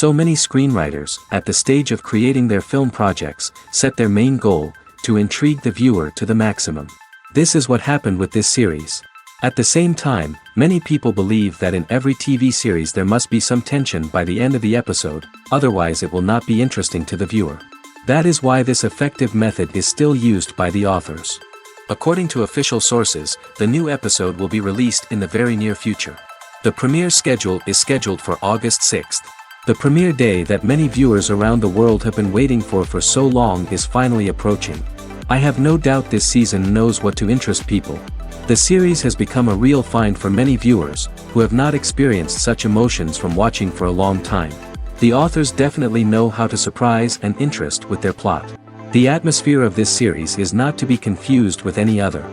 So many screenwriters, at the stage of creating their film projects, set their main goal, to intrigue the viewer to the maximum. This is what happened with this series. At the same time, many people believe that in every TV series there must be some tension by the end of the episode, otherwise it will not be interesting to the viewer. That is why this effective method is still used by the authors. According to official sources, the new episode will be released in the very near future. The premiere schedule is scheduled for August 6th. The premiere day that many viewers around the world have been waiting for so long is finally approaching. I have no doubt this season knows what to interest people. The series has become a real find for many viewers, who have not experienced such emotions from watching for a long time. The authors definitely know how to surprise and interest with their plot. The atmosphere of this series is not to be confused with any other.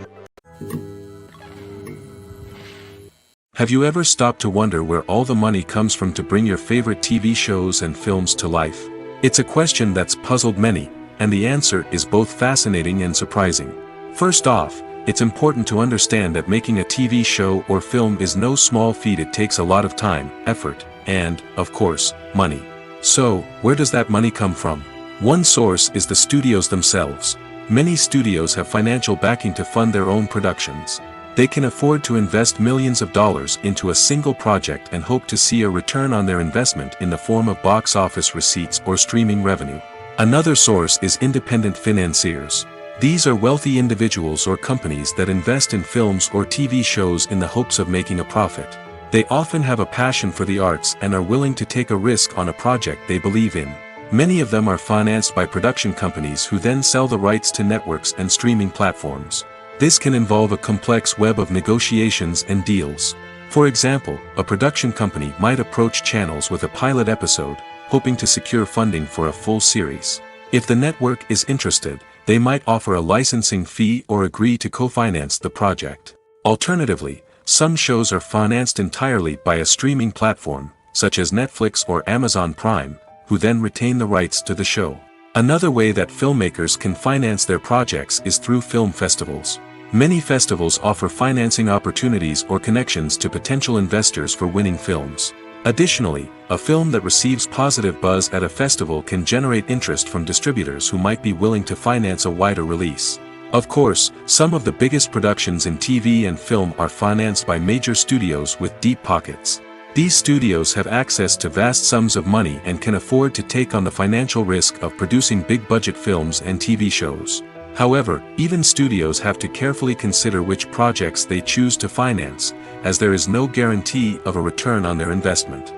Have you ever stopped to wonder where all the money comes from to bring your favorite TV shows and films to life? It's a question that's puzzled many, and the answer is both fascinating and surprising. First off, it's important to understand that making a TV show or film is no small feat. It takes a lot of time, effort, and, of course, money. So, where does that money come from? One source is the studios themselves. Many studios have financial backing to fund their own productions. They can afford to invest millions of dollars into a single project and hope to see a return on their investment in the form of box office receipts or streaming revenue. Another source is independent financiers. These are wealthy individuals or companies that invest in films or TV shows in the hopes of making a profit. They often have a passion for the arts and are willing to take a risk on a project they believe in. Many of them are financed by production companies who then sell the rights to networks and streaming platforms. This can involve a complex web of negotiations and deals. For example, a production company might approach channels with a pilot episode, hoping to secure funding for a full series. If the network is interested, they might offer a licensing fee or agree to co-finance the project. Alternatively, some shows are financed entirely by a streaming platform, such as Netflix or Amazon Prime, who then retain the rights to the show. Another way that filmmakers can finance their projects is through film festivals. Many festivals offer financing opportunities or connections to potential investors for winning films. Additionally, a film that receives positive buzz at a festival can generate interest from distributors who might be willing to finance a wider release. Of course, some of the biggest productions in TV and film are financed by major studios with deep pockets. These studios have access to vast sums of money and can afford to take on the financial risk of producing big-budget films and TV shows. However, even studios have to carefully consider which projects they choose to finance, as there is no guarantee of a return on their investment.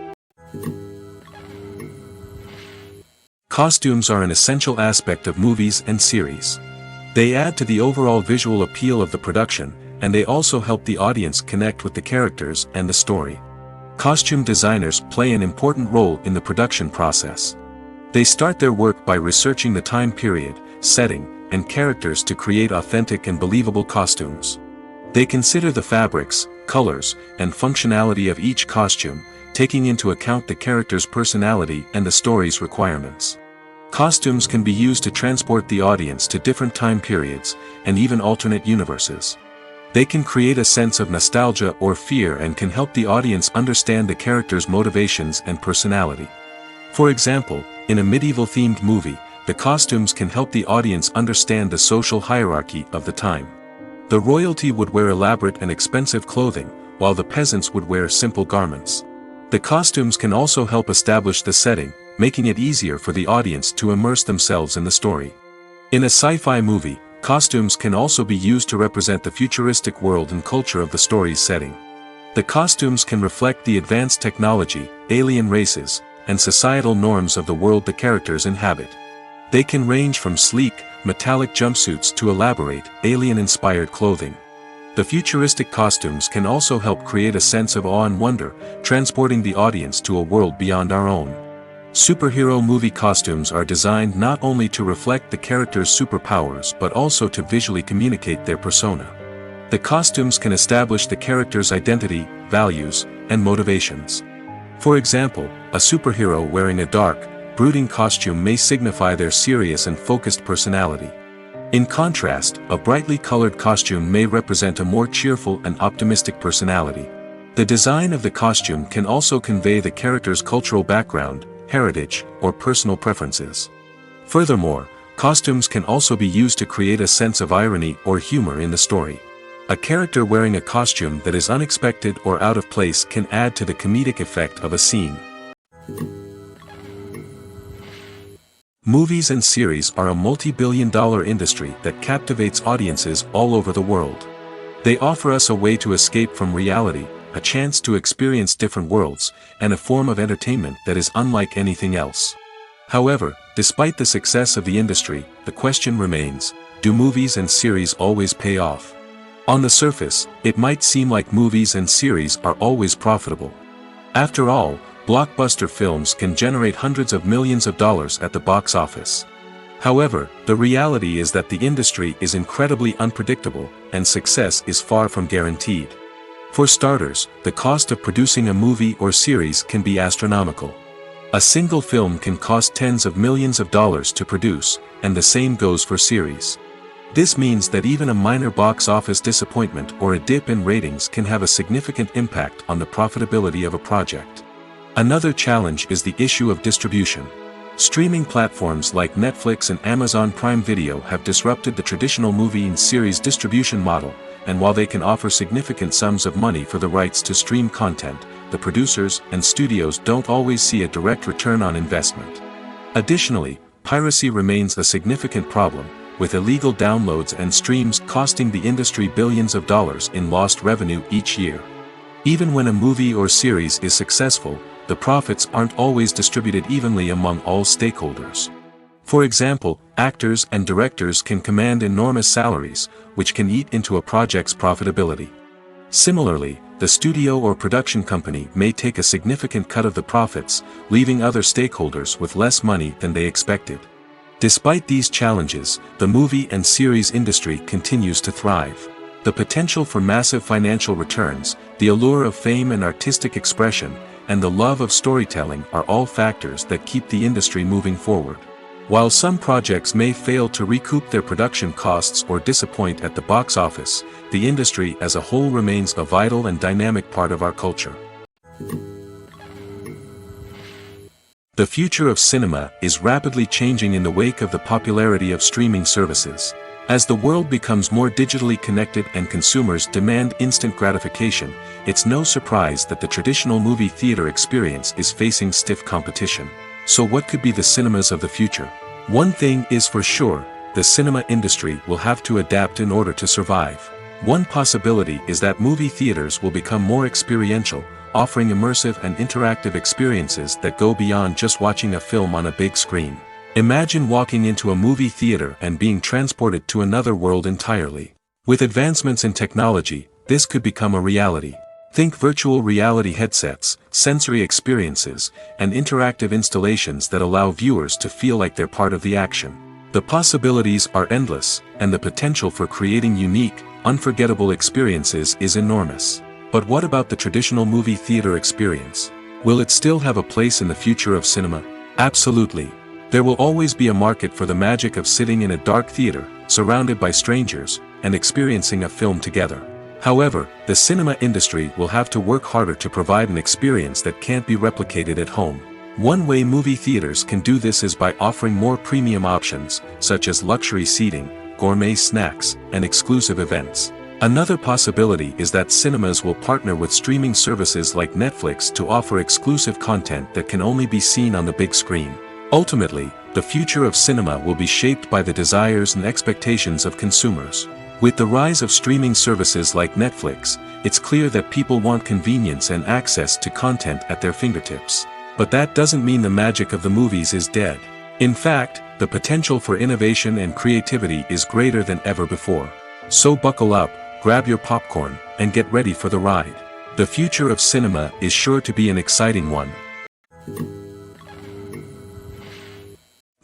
Costumes are an essential aspect of movies and series. They add to the overall visual appeal of the production, and they also help the audience connect with the characters and the story. Costume designers play an important role in the production process. They start their work by researching the time period, setting, and characters to create authentic and believable costumes. They consider the fabrics, colors, and functionality of each costume, taking into account the character's personality and the story's requirements. Costumes can be used to transport the audience to different time periods, and even alternate universes. They can create a sense of nostalgia or fear and can help the audience understand the character's motivations and personality. For example, in a medieval-themed movie, the costumes can help the audience understand the social hierarchy of the time. The royalty would wear elaborate and expensive clothing, while the peasants would wear simple garments. The costumes can also help establish the setting, making it easier for the audience to immerse themselves in the story. In a sci-fi movie, costumes can also be used to represent the futuristic world and culture of the story's setting. The costumes can reflect the advanced technology, alien races, and societal norms of the world the characters inhabit. They can range from sleek, metallic jumpsuits to elaborate, alien-inspired clothing. The futuristic costumes can also help create a sense of awe and wonder, transporting the audience to a world beyond our own. Superhero movie costumes are designed not only to reflect the character's superpowers but also to visually communicate their persona. The costumes can establish the character's identity, values, and motivations. For example, a superhero wearing a dark, brooding costume may signify their serious and focused personality. In contrast, a brightly colored costume may represent a more cheerful and optimistic personality. The design of the costume can also convey the character's cultural background, heritage, or personal preferences. Furthermore, costumes can also be used to create a sense of irony or humor in the story. A character wearing a costume that is unexpected or out of place can add to the comedic effect of a scene. Movies and series are a multi-billion-dollar industry that captivates audiences all over the world. They offer us a way to escape from reality, a chance to experience different worlds, and a form of entertainment that is unlike anything else. However, despite the success of the industry, the question remains, do movies and series always pay off? On the surface, it might seem like movies and series are always profitable. After all, blockbuster films can generate hundreds of millions of dollars at the box office. However, the reality is that the industry is incredibly unpredictable, and success is far from guaranteed. For starters, the cost of producing a movie or series can be astronomical. A single film can cost tens of millions of dollars to produce, and the same goes for series. This means that even a minor box office disappointment or a dip in ratings can have a significant impact on the profitability of a project. Another challenge is the issue of distribution. Streaming platforms like Netflix and Amazon Prime Video have disrupted the traditional movie and series distribution model, and while they can offer significant sums of money for the rights to stream content, the producers and studios don't always see a direct return on investment. Additionally, piracy remains a significant problem, with illegal downloads and streams costing the industry billions of dollars in lost revenue each year. Even when a movie or series is successful, the profits aren't always distributed evenly among all stakeholders. For example, actors and directors can command enormous salaries, which can eat into a project's profitability. Similarly, the studio or production company may take a significant cut of the profits, leaving other stakeholders with less money than they expected. Despite these challenges, the movie and series industry continues to thrive. The potential for massive financial returns, the allure of fame and artistic expression, and the love of storytelling are all factors that keep the industry moving forward. While some projects may fail to recoup their production costs or disappoint at the box office, the industry as a whole remains a vital and dynamic part of our culture. The future of cinema is rapidly changing in the wake of the popularity of streaming services. As the world becomes more digitally connected and consumers demand instant gratification, it's no surprise that the traditional movie theater experience is facing stiff competition. So what could be the cinemas of the future? One thing is for sure, the cinema industry will have to adapt in order to survive. One possibility is that movie theaters will become more experiential, offering immersive and interactive experiences that go beyond just watching a film on a big screen. Imagine walking into a movie theater and being transported to another world entirely. With advancements in technology, this could become a reality. Think virtual reality headsets, sensory experiences, and interactive installations that allow viewers to feel like they're part of the action. The possibilities are endless, and the potential for creating unique, unforgettable experiences is enormous. But what about the traditional movie theater experience? Will it still have a place in the future of cinema? Absolutely. There will always be a market for the magic of sitting in a dark theater, surrounded by strangers, and experiencing a film together. However, the cinema industry will have to work harder to provide an experience that can't be replicated at home. One way movie theaters can do this is by offering more premium options, such as luxury seating, gourmet snacks, and exclusive events. Another possibility is that cinemas will partner with streaming services like Netflix to offer exclusive content that can only be seen on the big screen. Ultimately, the future of cinema will be shaped by the desires and expectations of consumers. With the rise of streaming services like Netflix, it's clear that people want convenience and access to content at their fingertips. But that doesn't mean the magic of the movies is dead. In fact, the potential for innovation and creativity is greater than ever before. So buckle up, grab your popcorn, and get ready for the ride. The future of cinema is sure to be an exciting one.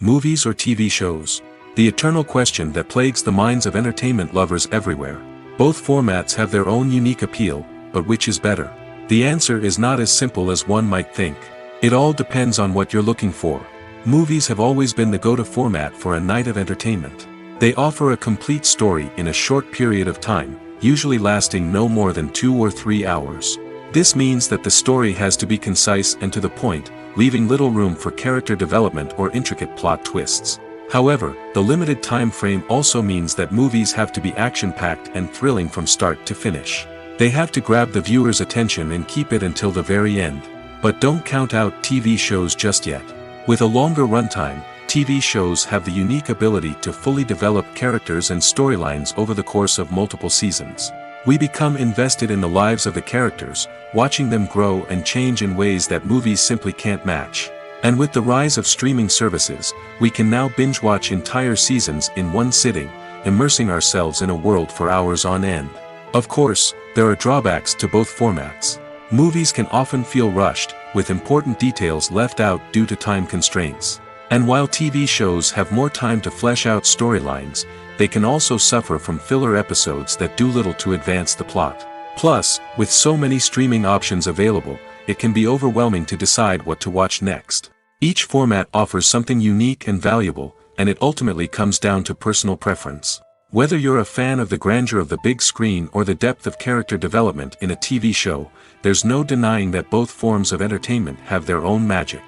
Movies or TV shows? The eternal question that plagues the minds of entertainment lovers everywhere. Both formats have their own unique appeal, but which is better? The answer is not as simple as one might think. It all depends on what you're looking for. Movies have always been the go-to format for a night of entertainment. They offer a complete story in a short period of time, usually lasting no more than 2 or 3 hours. This means that the story has to be concise and to the point, leaving little room for character development or intricate plot twists. However, the limited time frame also means that movies have to be action-packed and thrilling from start to finish. They have to grab the viewer's attention and keep it until the very end. But don't count out TV shows just yet. With a longer runtime, TV shows have the unique ability to fully develop characters and storylines over the course of multiple seasons. We become invested in the lives of the characters, watching them grow and change in ways that movies simply can't match. And with the rise of streaming services, we can now binge-watch entire seasons in one sitting, immersing ourselves in a world for hours on end. Of course, there are drawbacks to both formats. Movies can often feel rushed, with important details left out due to time constraints. And while TV shows have more time to flesh out storylines, they can also suffer from filler episodes that do little to advance the plot. Plus, with so many streaming options available, it can be overwhelming to decide what to watch next. Each format offers something unique and valuable, and it ultimately comes down to personal preference. Whether you're a fan of the grandeur of the big screen or the depth of character development in a TV show, there's no denying that both forms of entertainment have their own magic.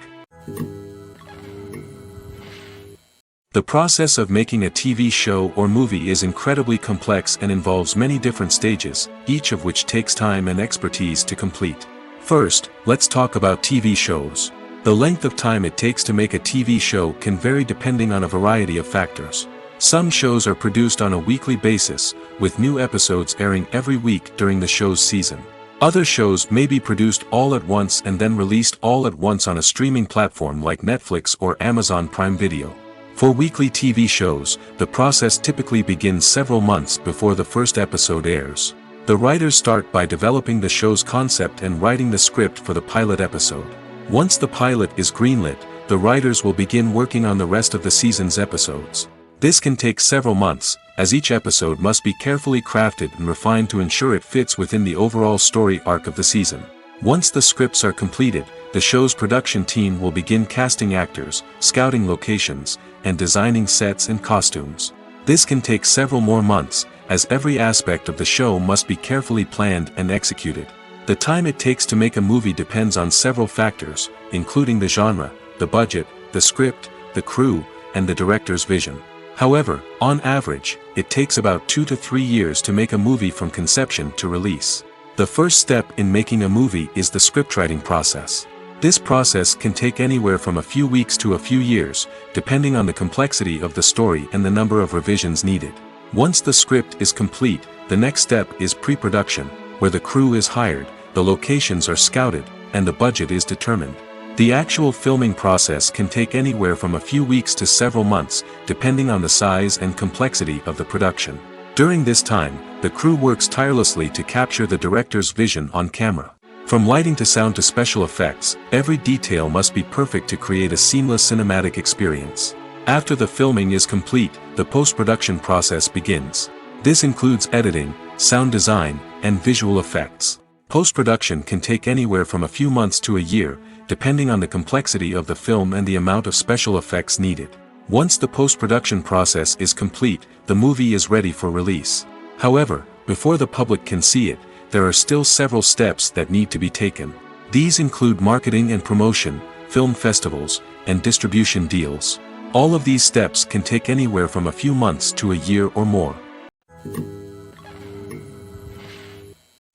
The process of making a TV show or movie is incredibly complex and involves many different stages, each of which takes time and expertise to complete. First, let's talk about TV shows. The length of time it takes to make a TV show can vary depending on a variety of factors. Some shows are produced on a weekly basis, with new episodes airing every week during the show's season. Other shows may be produced all at once and then released all at once on a streaming platform like Netflix or Amazon Prime Video. For weekly TV shows, the process typically begins several months before the first episode airs. The writers start by developing the show's concept and writing the script for the pilot episode. Once the pilot is greenlit, the writers will begin working on the rest of the season's episodes. This can take several months, as each episode must be carefully crafted and refined to ensure it fits within the overall story arc of the season. Once the scripts are completed, the show's production team will begin casting actors, scouting locations, and designing sets and costumes. This can take several more months, as every aspect of the show must be carefully planned and executed. The time it takes to make a movie depends on several factors, including the genre, the budget, the script, the crew, and the director's vision. However, on average, it takes about 2 to 3 years to make a movie from conception to release. The first step in making a movie is the scriptwriting process. This process can take anywhere from a few weeks to a few years, depending on the complexity of the story and the number of revisions needed. Once the script is complete, the next step is pre-production, where the crew is hired, the locations are scouted, and the budget is determined. The actual filming process can take anywhere from a few weeks to several months, depending on the size and complexity of the production. During this time, the crew works tirelessly to capture the director's vision on camera. From lighting to sound to special effects, every detail must be perfect to create a seamless cinematic experience. After the filming is complete, the post-production process begins. This includes editing, sound design, and visual effects. Post-production can take anywhere from a few months to a year, depending on the complexity of the film and the amount of special effects needed. Once the post-production process is complete, the movie is ready for release. However, before the public can see it, there are still several steps that need to be taken. These include marketing and promotion, film festivals, and distribution deals. All of these steps can take anywhere from a few months to a year or more.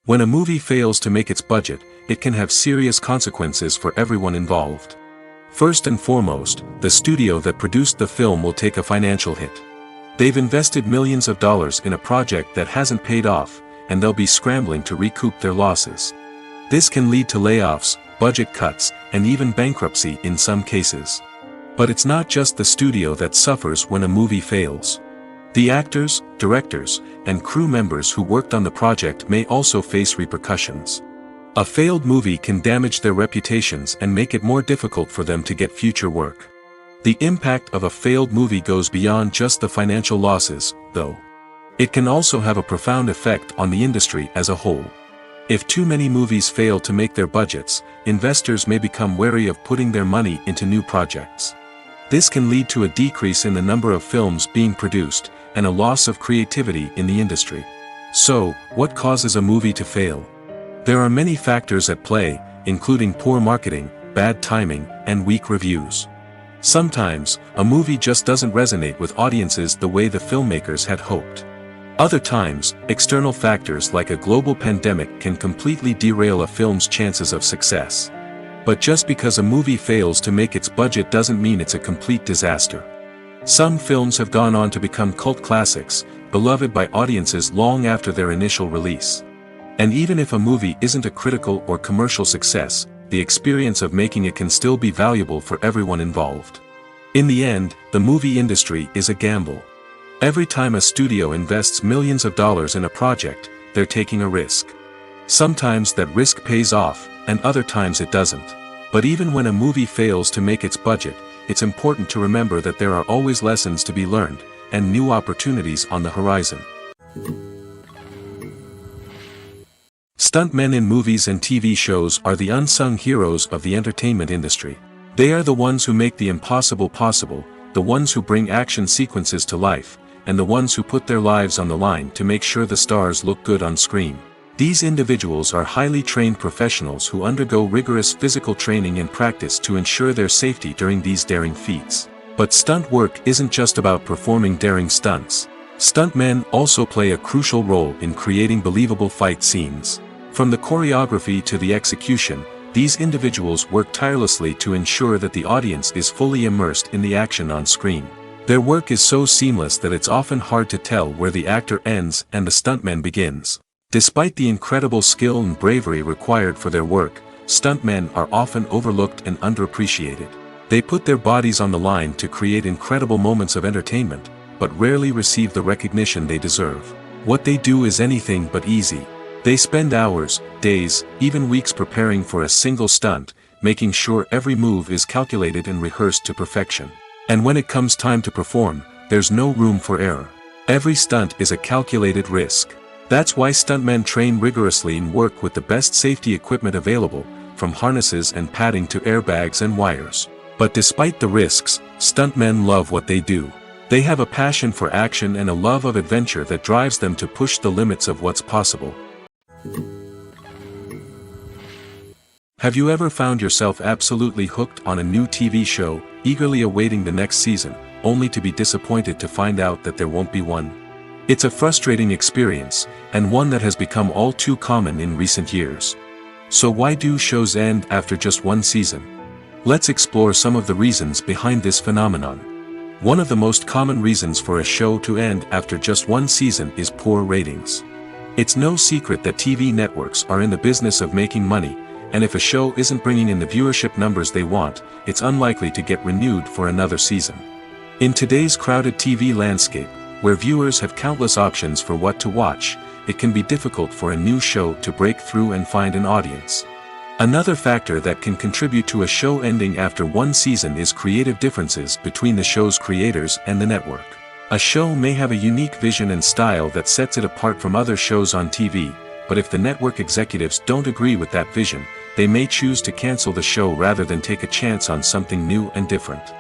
When a movie fails to make its budget, it can have serious consequences for everyone involved. First and foremost, the studio that produced the film will take a financial hit. They've invested millions of dollars in a project that hasn't paid off, and they'll be scrambling to recoup their losses. This can lead to layoffs, budget cuts, and even bankruptcy in some cases. But it's not just the studio that suffers when a movie fails. The actors, directors, and crew members who worked on the project may also face repercussions. A failed movie can damage their reputations and make it more difficult for them to get future work. The impact of a failed movie goes beyond just the financial losses, though. It can also have a profound effect on the industry as a whole. If too many movies fail to make their budgets, investors may become wary of putting their money into new projects. This can lead to a decrease in the number of films being produced, and a loss of creativity in the industry. So, what causes a movie to fail? There are many factors at play, including poor marketing, bad timing, and weak reviews. Sometimes, a movie just doesn't resonate with audiences the way the filmmakers had hoped. Other times, external factors like a global pandemic can completely derail a film's chances of success. But just because a movie fails to make its budget doesn't mean it's a complete disaster. Some films have gone on to become cult classics, beloved by audiences long after their initial release. And even if a movie isn't a critical or commercial success, the experience of making it can still be valuable for everyone involved. In the end, the movie industry is a gamble. Every time a studio invests millions of dollars in a project, they're taking a risk. Sometimes that risk pays off, and other times it doesn't. But even when a movie fails to make its budget, it's important to remember that there are always lessons to be learned, and new opportunities on the horizon. Stuntmen in movies and TV shows are the unsung heroes of the entertainment industry. They are the ones who make the impossible possible, the ones who bring action sequences to life, and the ones who put their lives on the line to make sure the stars look good on screen. These individuals are highly trained professionals who undergo rigorous physical training and practice to ensure their safety during these daring feats. But stunt work isn't just about performing daring stunts. Stuntmen also play a crucial role in creating believable fight scenes. From the choreography to the execution, these individuals work tirelessly to ensure that the audience is fully immersed in the action on screen. Their work is so seamless that it's often hard to tell where the actor ends and the stuntman begins. Despite the incredible skill and bravery required for their work, stuntmen are often overlooked and underappreciated. They put their bodies on the line to create incredible moments of entertainment, but rarely receive the recognition they deserve. What they do is anything but easy. They spend hours, days, even weeks preparing for a single stunt, making sure every move is calculated and rehearsed to perfection. And when it comes time to perform, there's no room for error. Every stunt is a calculated risk. That's why stuntmen train rigorously and work with the best safety equipment available, from harnesses and padding to airbags and wires. But despite the risks, stuntmen love what they do. They have a passion for action and a love of adventure that drives them to push the limits of what's possible. Have you ever found yourself absolutely hooked on a new TV show, eagerly awaiting the next season, only to be disappointed to find out that there won't be one? It's a frustrating experience, and one that has become all too common in recent years. So why do shows end after just one season? Let's explore some of the reasons behind this phenomenon. One of the most common reasons for a show to end after just one season is poor ratings. It's no secret that TV networks are in the business of making money, and if a show isn't bringing in the viewership numbers they want, it's unlikely to get renewed for another season. In today's crowded TV landscape, where viewers have countless options for what to watch, it can be difficult for a new show to break through and find an audience. Another factor that can contribute to a show ending after one season is creative differences between the show's creators and the network. A show may have a unique vision and style that sets it apart from other shows on TV, but if the network executives don't agree with that vision, they may choose to cancel the show rather than take a chance on something new and different.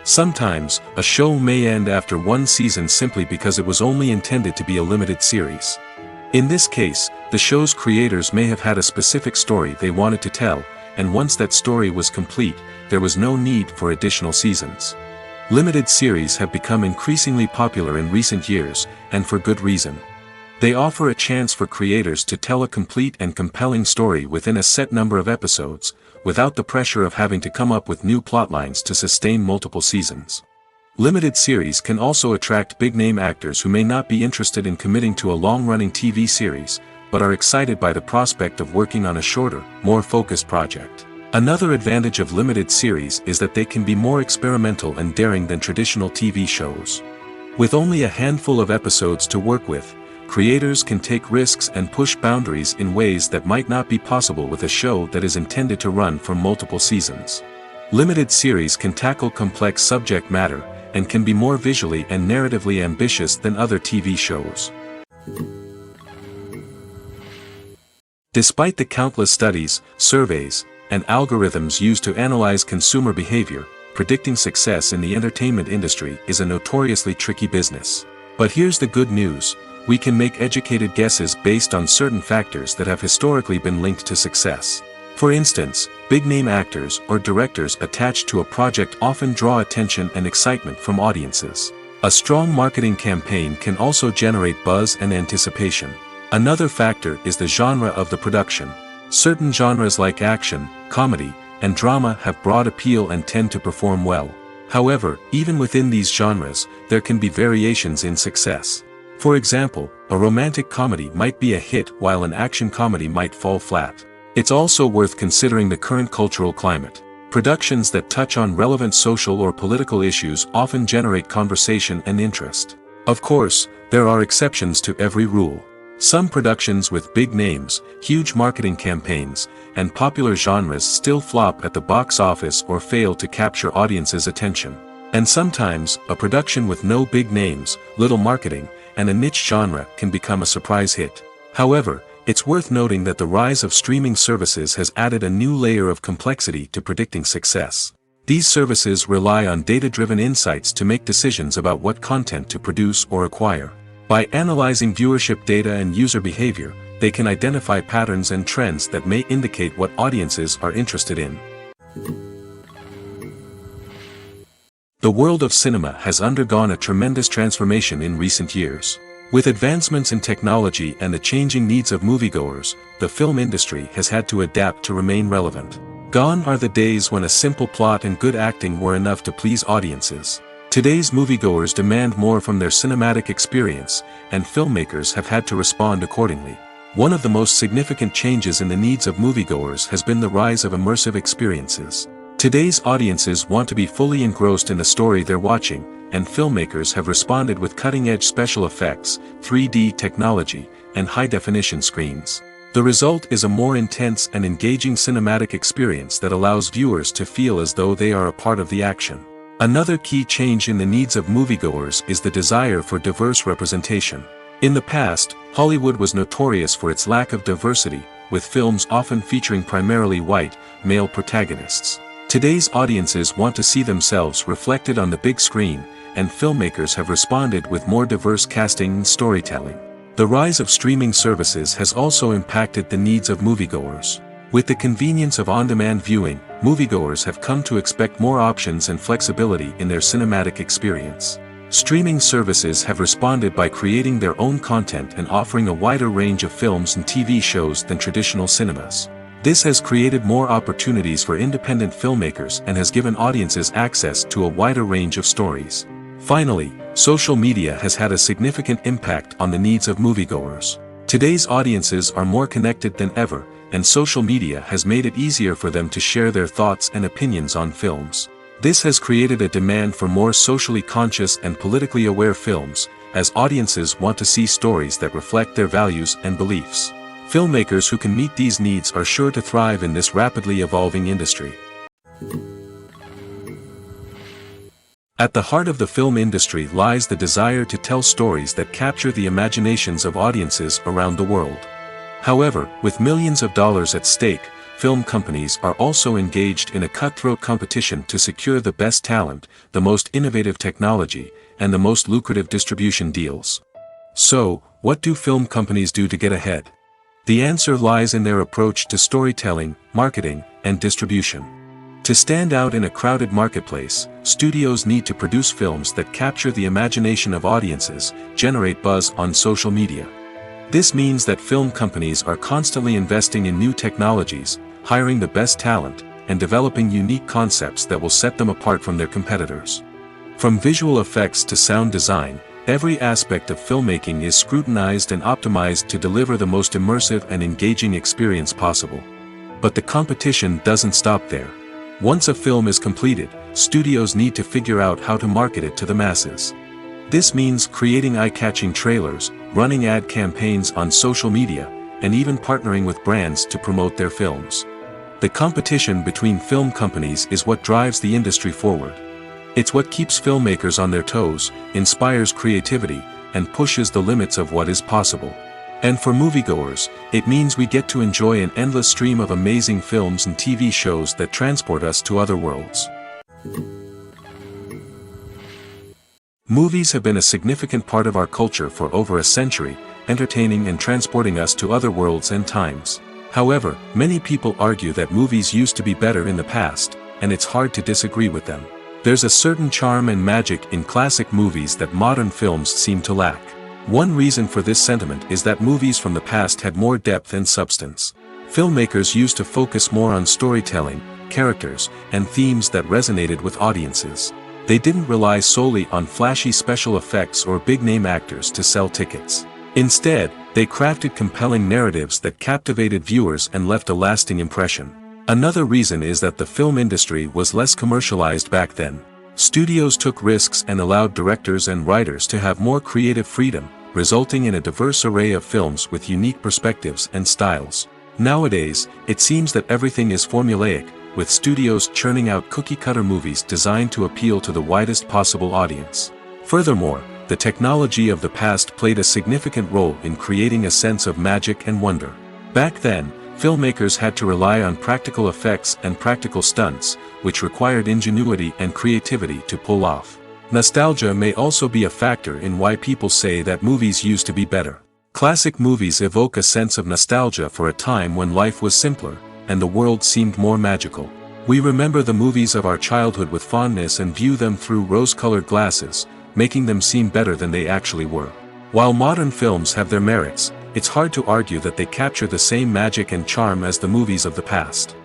Sometimes, a show may end after one season simply because it was only intended to be a limited series. In this case, the show's creators may have had a specific story they wanted to tell, and once that story was complete, there was no need for additional seasons. Limited series have become increasingly popular in recent years, and for good reason. They offer a chance for creators to tell a complete and compelling story within a set number of episodes, without the pressure of having to come up with new plotlines to sustain multiple seasons. Limited series can also attract big-name actors who may not be interested in committing to a long-running TV series, but are excited by the prospect of working on a shorter, more focused project. Another advantage of limited series is that they can be more experimental and daring than traditional TV shows. With only a handful of episodes to work with, creators can take risks and push boundaries in ways that might not be possible with a show that is intended to run for multiple seasons. Limited series can tackle complex subject matter, and can be more visually and narratively ambitious than other TV shows. Despite the countless studies, surveys, and algorithms used to analyze consumer behavior, predicting success in the entertainment industry is a notoriously tricky business. But here's the good news. We can make educated guesses based on certain factors that have historically been linked to success. For instance, big-name actors or directors attached to a project often draw attention and excitement from audiences. A strong marketing campaign can also generate buzz and anticipation. Another factor is the genre of the production. Certain genres like action, comedy, and drama have broad appeal and tend to perform well. However, even within these genres, there can be variations in success. For example, a romantic comedy might be a hit while an action comedy might fall flat. It's also worth considering the current cultural climate. Productions that touch on relevant social or political issues often generate conversation and interest. Of course, there are exceptions to every rule. Some productions with big names, huge marketing campaigns, and popular genres still flop at the box office or fail to capture audiences' attention. And sometimes, a production with no big names, little marketing, and a niche genre can become a surprise hit. However, it's worth noting that the rise of streaming services has added a new layer of complexity to predicting success. These services rely on data-driven insights to make decisions about what content to produce or acquire. By analyzing viewership data and user behavior, they can identify patterns and trends that may indicate what audiences are interested in. The world of cinema has undergone a tremendous transformation in recent years. With advancements in technology and the changing needs of moviegoers, the film industry has had to adapt to remain relevant. Gone are the days when a simple plot and good acting were enough to please audiences. Today's moviegoers demand more from their cinematic experience, and filmmakers have had to respond accordingly. One of the most significant changes in the needs of moviegoers has been the rise of immersive experiences. Today's audiences want to be fully engrossed in the story they're watching, and filmmakers have responded with cutting-edge special effects, 3D technology, and high-definition screens. The result is a more intense and engaging cinematic experience that allows viewers to feel as though they are a part of the action. Another key change in the needs of moviegoers is the desire for diverse representation. In the past, Hollywood was notorious for its lack of diversity, with films often featuring primarily white, male protagonists. Today's audiences want to see themselves reflected on the big screen, and filmmakers have responded with more diverse casting and storytelling. The rise of streaming services has also impacted the needs of moviegoers. With the convenience of on-demand viewing, moviegoers have come to expect more options and flexibility in their cinematic experience. Streaming services have responded by creating their own content and offering a wider range of films and TV shows than traditional cinemas. This has created more opportunities for independent filmmakers and has given audiences access to a wider range of stories. Finally, social media has had a significant impact on the needs of moviegoers. Today's audiences are more connected than ever, and social media has made it easier for them to share their thoughts and opinions on films. This has created a demand for more socially conscious and politically aware films, as audiences want to see stories that reflect their values and beliefs. Filmmakers who can meet these needs are sure to thrive in this rapidly evolving industry. At the heart of the film industry lies the desire to tell stories that capture the imaginations of audiences around the world. However, with millions of dollars at stake, film companies are also engaged in a cutthroat competition to secure the best talent, the most innovative technology, and the most lucrative distribution deals. So, what do film companies do to get ahead? The answer lies in their approach to storytelling, marketing, and distribution. To stand out in a crowded marketplace, studios need to produce films that capture the imagination of audiences, generate buzz on social media. This means that film companies are constantly investing in new technologies, hiring the best talent, and developing unique concepts that will set them apart from their competitors. From visual effects to sound design, every aspect of filmmaking is scrutinized and optimized to deliver the most immersive and engaging experience possible. But the competition doesn't stop there. Once a film is completed, studios need to figure out how to market it to the masses. This means creating eye-catching trailers, running ad campaigns on social media, and even partnering with brands to promote their films. The competition between film companies is what drives the industry forward. It's what keeps filmmakers on their toes, inspires creativity, and pushes the limits of what is possible. And for moviegoers, it means we get to enjoy an endless stream of amazing films and TV shows that transport us to other worlds. Movies have been a significant part of our culture for over a century, entertaining and transporting us to other worlds and times. However, many people argue that movies used to be better in the past, and it's hard to disagree with them. There's a certain charm and magic in classic movies that modern films seem to lack. One reason for this sentiment is that movies from the past had more depth and substance. Filmmakers used to focus more on storytelling, characters, and themes that resonated with audiences. They didn't rely solely on flashy special effects or big-name actors to sell tickets. Instead, they crafted compelling narratives that captivated viewers and left a lasting impression. Another reason is that the film industry was less commercialized back then. Studios took risks and allowed directors and writers to have more creative freedom, resulting in a diverse array of films with unique perspectives and styles. Nowadays, it seems that everything is formulaic, with studios churning out cookie-cutter movies designed to appeal to the widest possible audience. Furthermore, the technology of the past played a significant role in creating a sense of magic and wonder. Back then, filmmakers had to rely on practical effects and practical stunts, which required ingenuity and creativity to pull off. Nostalgia may also be a factor in why people say that movies used to be better. Classic movies evoke a sense of nostalgia for a time when life was simpler, and the world seemed more magical. We remember the movies of our childhood with fondness and view them through rose-colored glasses, making them seem better than they actually were. While modern films have their merits, it's hard to argue that they capture the same magic and charm as the movies of the past.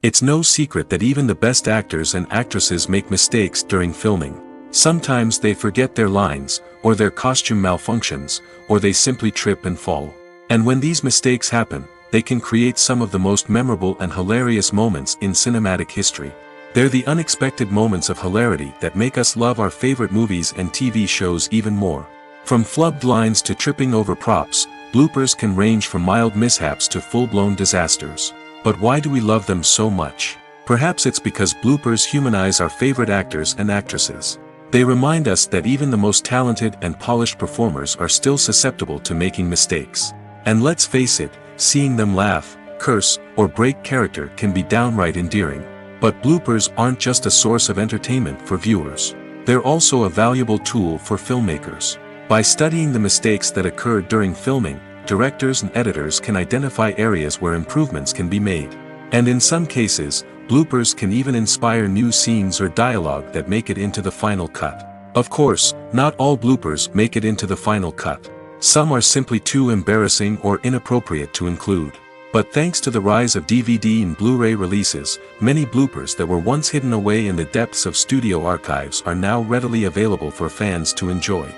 It's no secret that even the best actors and actresses make mistakes during filming. Sometimes they forget their lines, or their costume malfunctions, or they simply trip and fall. And when these mistakes happen, they can create some of the most memorable and hilarious moments in cinematic history. They're the unexpected moments of hilarity that make us love our favorite movies and TV shows even more. From flubbed lines to tripping over props, bloopers can range from mild mishaps to full-blown disasters. But why do we love them so much? Perhaps it's because bloopers humanize our favorite actors and actresses. They remind us that even the most talented and polished performers are still susceptible to making mistakes. And let's face it, seeing them laugh, curse, or break character can be downright endearing. But bloopers aren't just a source of entertainment for viewers. They're also a valuable tool for filmmakers. By studying the mistakes that occurred during filming, directors and editors can identify areas where improvements can be made. And in some cases, bloopers can even inspire new scenes or dialogue that make it into the final cut. Of course, not all bloopers make it into the final cut. Some are simply too embarrassing or inappropriate to include. But thanks to the rise of DVD and Blu-ray releases, many bloopers that were once hidden away in the depths of studio archives are now readily available for fans to enjoy.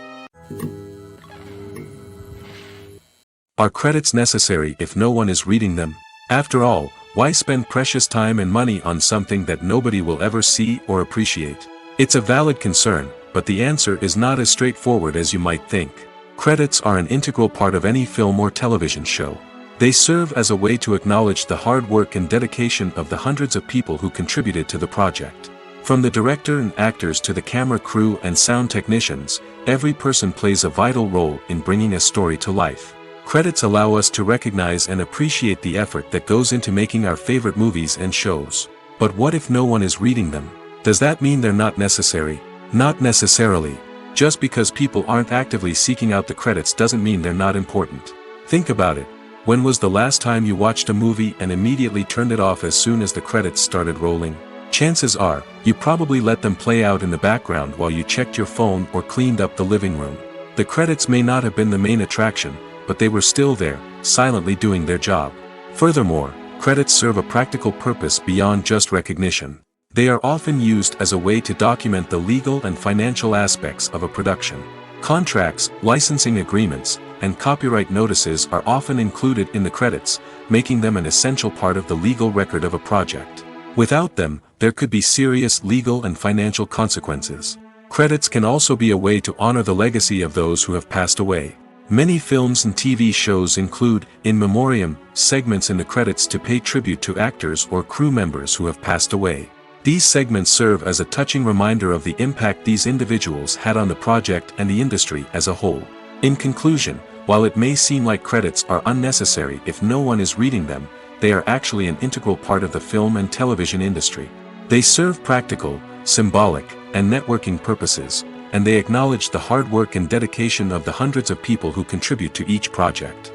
Are credits necessary if no one is reading them? After all, why spend precious time and money on something that nobody will ever see or appreciate? It's a valid concern, but the answer is not as straightforward as you might think. Credits are an integral part of any film or television show. They serve as a way to acknowledge the hard work and dedication of the hundreds of people who contributed to the project. From the director and actors to the camera crew and sound technicians, every person plays a vital role in bringing a story to life. Credits allow us to recognize and appreciate the effort that goes into making our favorite movies and shows. But what if no one is reading them? Does that mean they're not necessary? Not necessarily. Just because people aren't actively seeking out the credits doesn't mean they're not important. Think about it. When was the last time you watched a movie and immediately turned it off as soon as the credits started rolling? Chances are, you probably let them play out in the background while you checked your phone or cleaned up the living room. The credits may not have been the main attraction, but they were still there, silently doing their job. Furthermore, credits serve a practical purpose beyond just recognition. They are often used as a way to document the legal and financial aspects of a production. Contracts, licensing agreements, and copyright notices are often included in the credits, making them an essential part of the legal record of a project. Without them, there could be serious legal and financial consequences. Credits can also be a way to honor the legacy of those who have passed away. Many films and TV shows include, in memoriam, segments in the credits to pay tribute to actors or crew members who have passed away. These segments serve as a touching reminder of the impact these individuals had on the project and the industry as a whole. In conclusion, while it may seem like credits are unnecessary if no one is reading them, they are actually an integral part of the film and television industry. They serve practical, symbolic, and networking purposes, and they acknowledge the hard work and dedication of the hundreds of people who contribute to each project.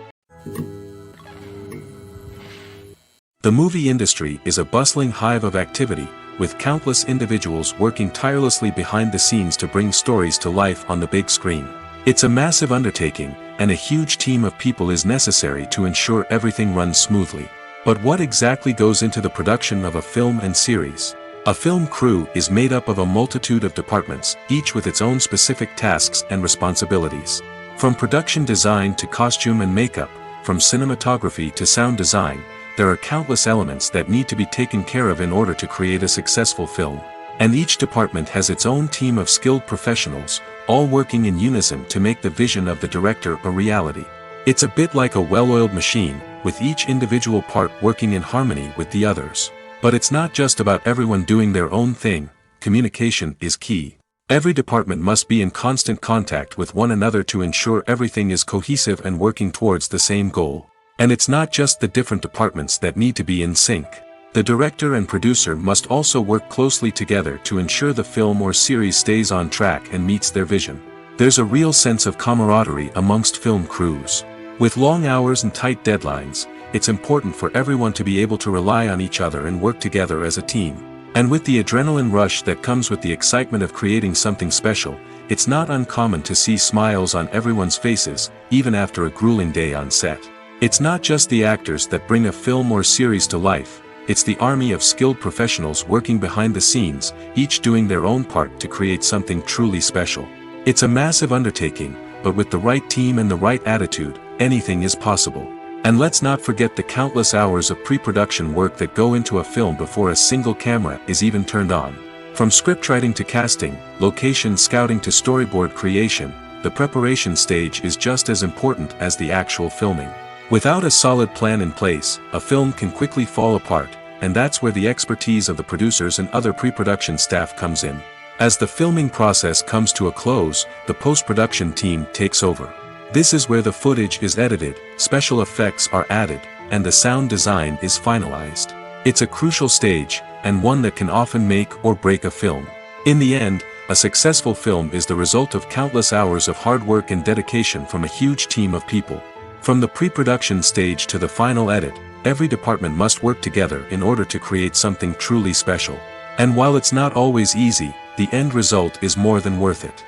The movie industry is a bustling hive of activity, with countless individuals working tirelessly behind the scenes to bring stories to life on the big screen. It's a massive undertaking, and a huge team of people is necessary to ensure everything runs smoothly. But what exactly goes into the production of a film and series? A film crew is made up of a multitude of departments, each with its own specific tasks and responsibilities. From production design to costume and makeup, from cinematography to sound design, there are countless elements that need to be taken care of in order to create a successful film. And each department has its own team of skilled professionals, all working in unison to make the vision of the director a reality. It's a bit like a well-oiled machine, with each individual part working in harmony with the others. But it's not just about everyone doing their own thing. Communication is key. Every department must be in constant contact with one another to ensure everything is cohesive and working towards the same goal. And it's not just the different departments that need to be in sync. The director and producer must also work closely together to ensure the film or series stays on track and meets their vision. There's a real sense of camaraderie amongst film crews. With long hours and tight deadlines, it's important for everyone to be able to rely on each other and work together as a team. And with the adrenaline rush that comes with the excitement of creating something special, it's not uncommon to see smiles on everyone's faces, even after a grueling day on set. It's not just the actors that bring a film or series to life, it's the army of skilled professionals working behind the scenes, each doing their own part to create something truly special. It's a massive undertaking, but with the right team and the right attitude, anything is possible. And let's not forget the countless hours of pre-production work that go into a film before a single camera is even turned on. From scriptwriting to casting, location scouting to storyboard creation, the preparation stage is just as important as the actual filming. Without a solid plan in place, a film can quickly fall apart, and that's where the expertise of the producers and other pre-production staff comes in. As the filming process comes to a close, the post-production team takes over. This is where the footage is edited, special effects are added, and the sound design is finalized. It's a crucial stage, and one that can often make or break a film. In the end, a successful film is the result of countless hours of hard work and dedication from a huge team of people. From the pre-production stage to the final edit, every department must work together in order to create something truly special. And while it's not always easy, the end result is more than worth it.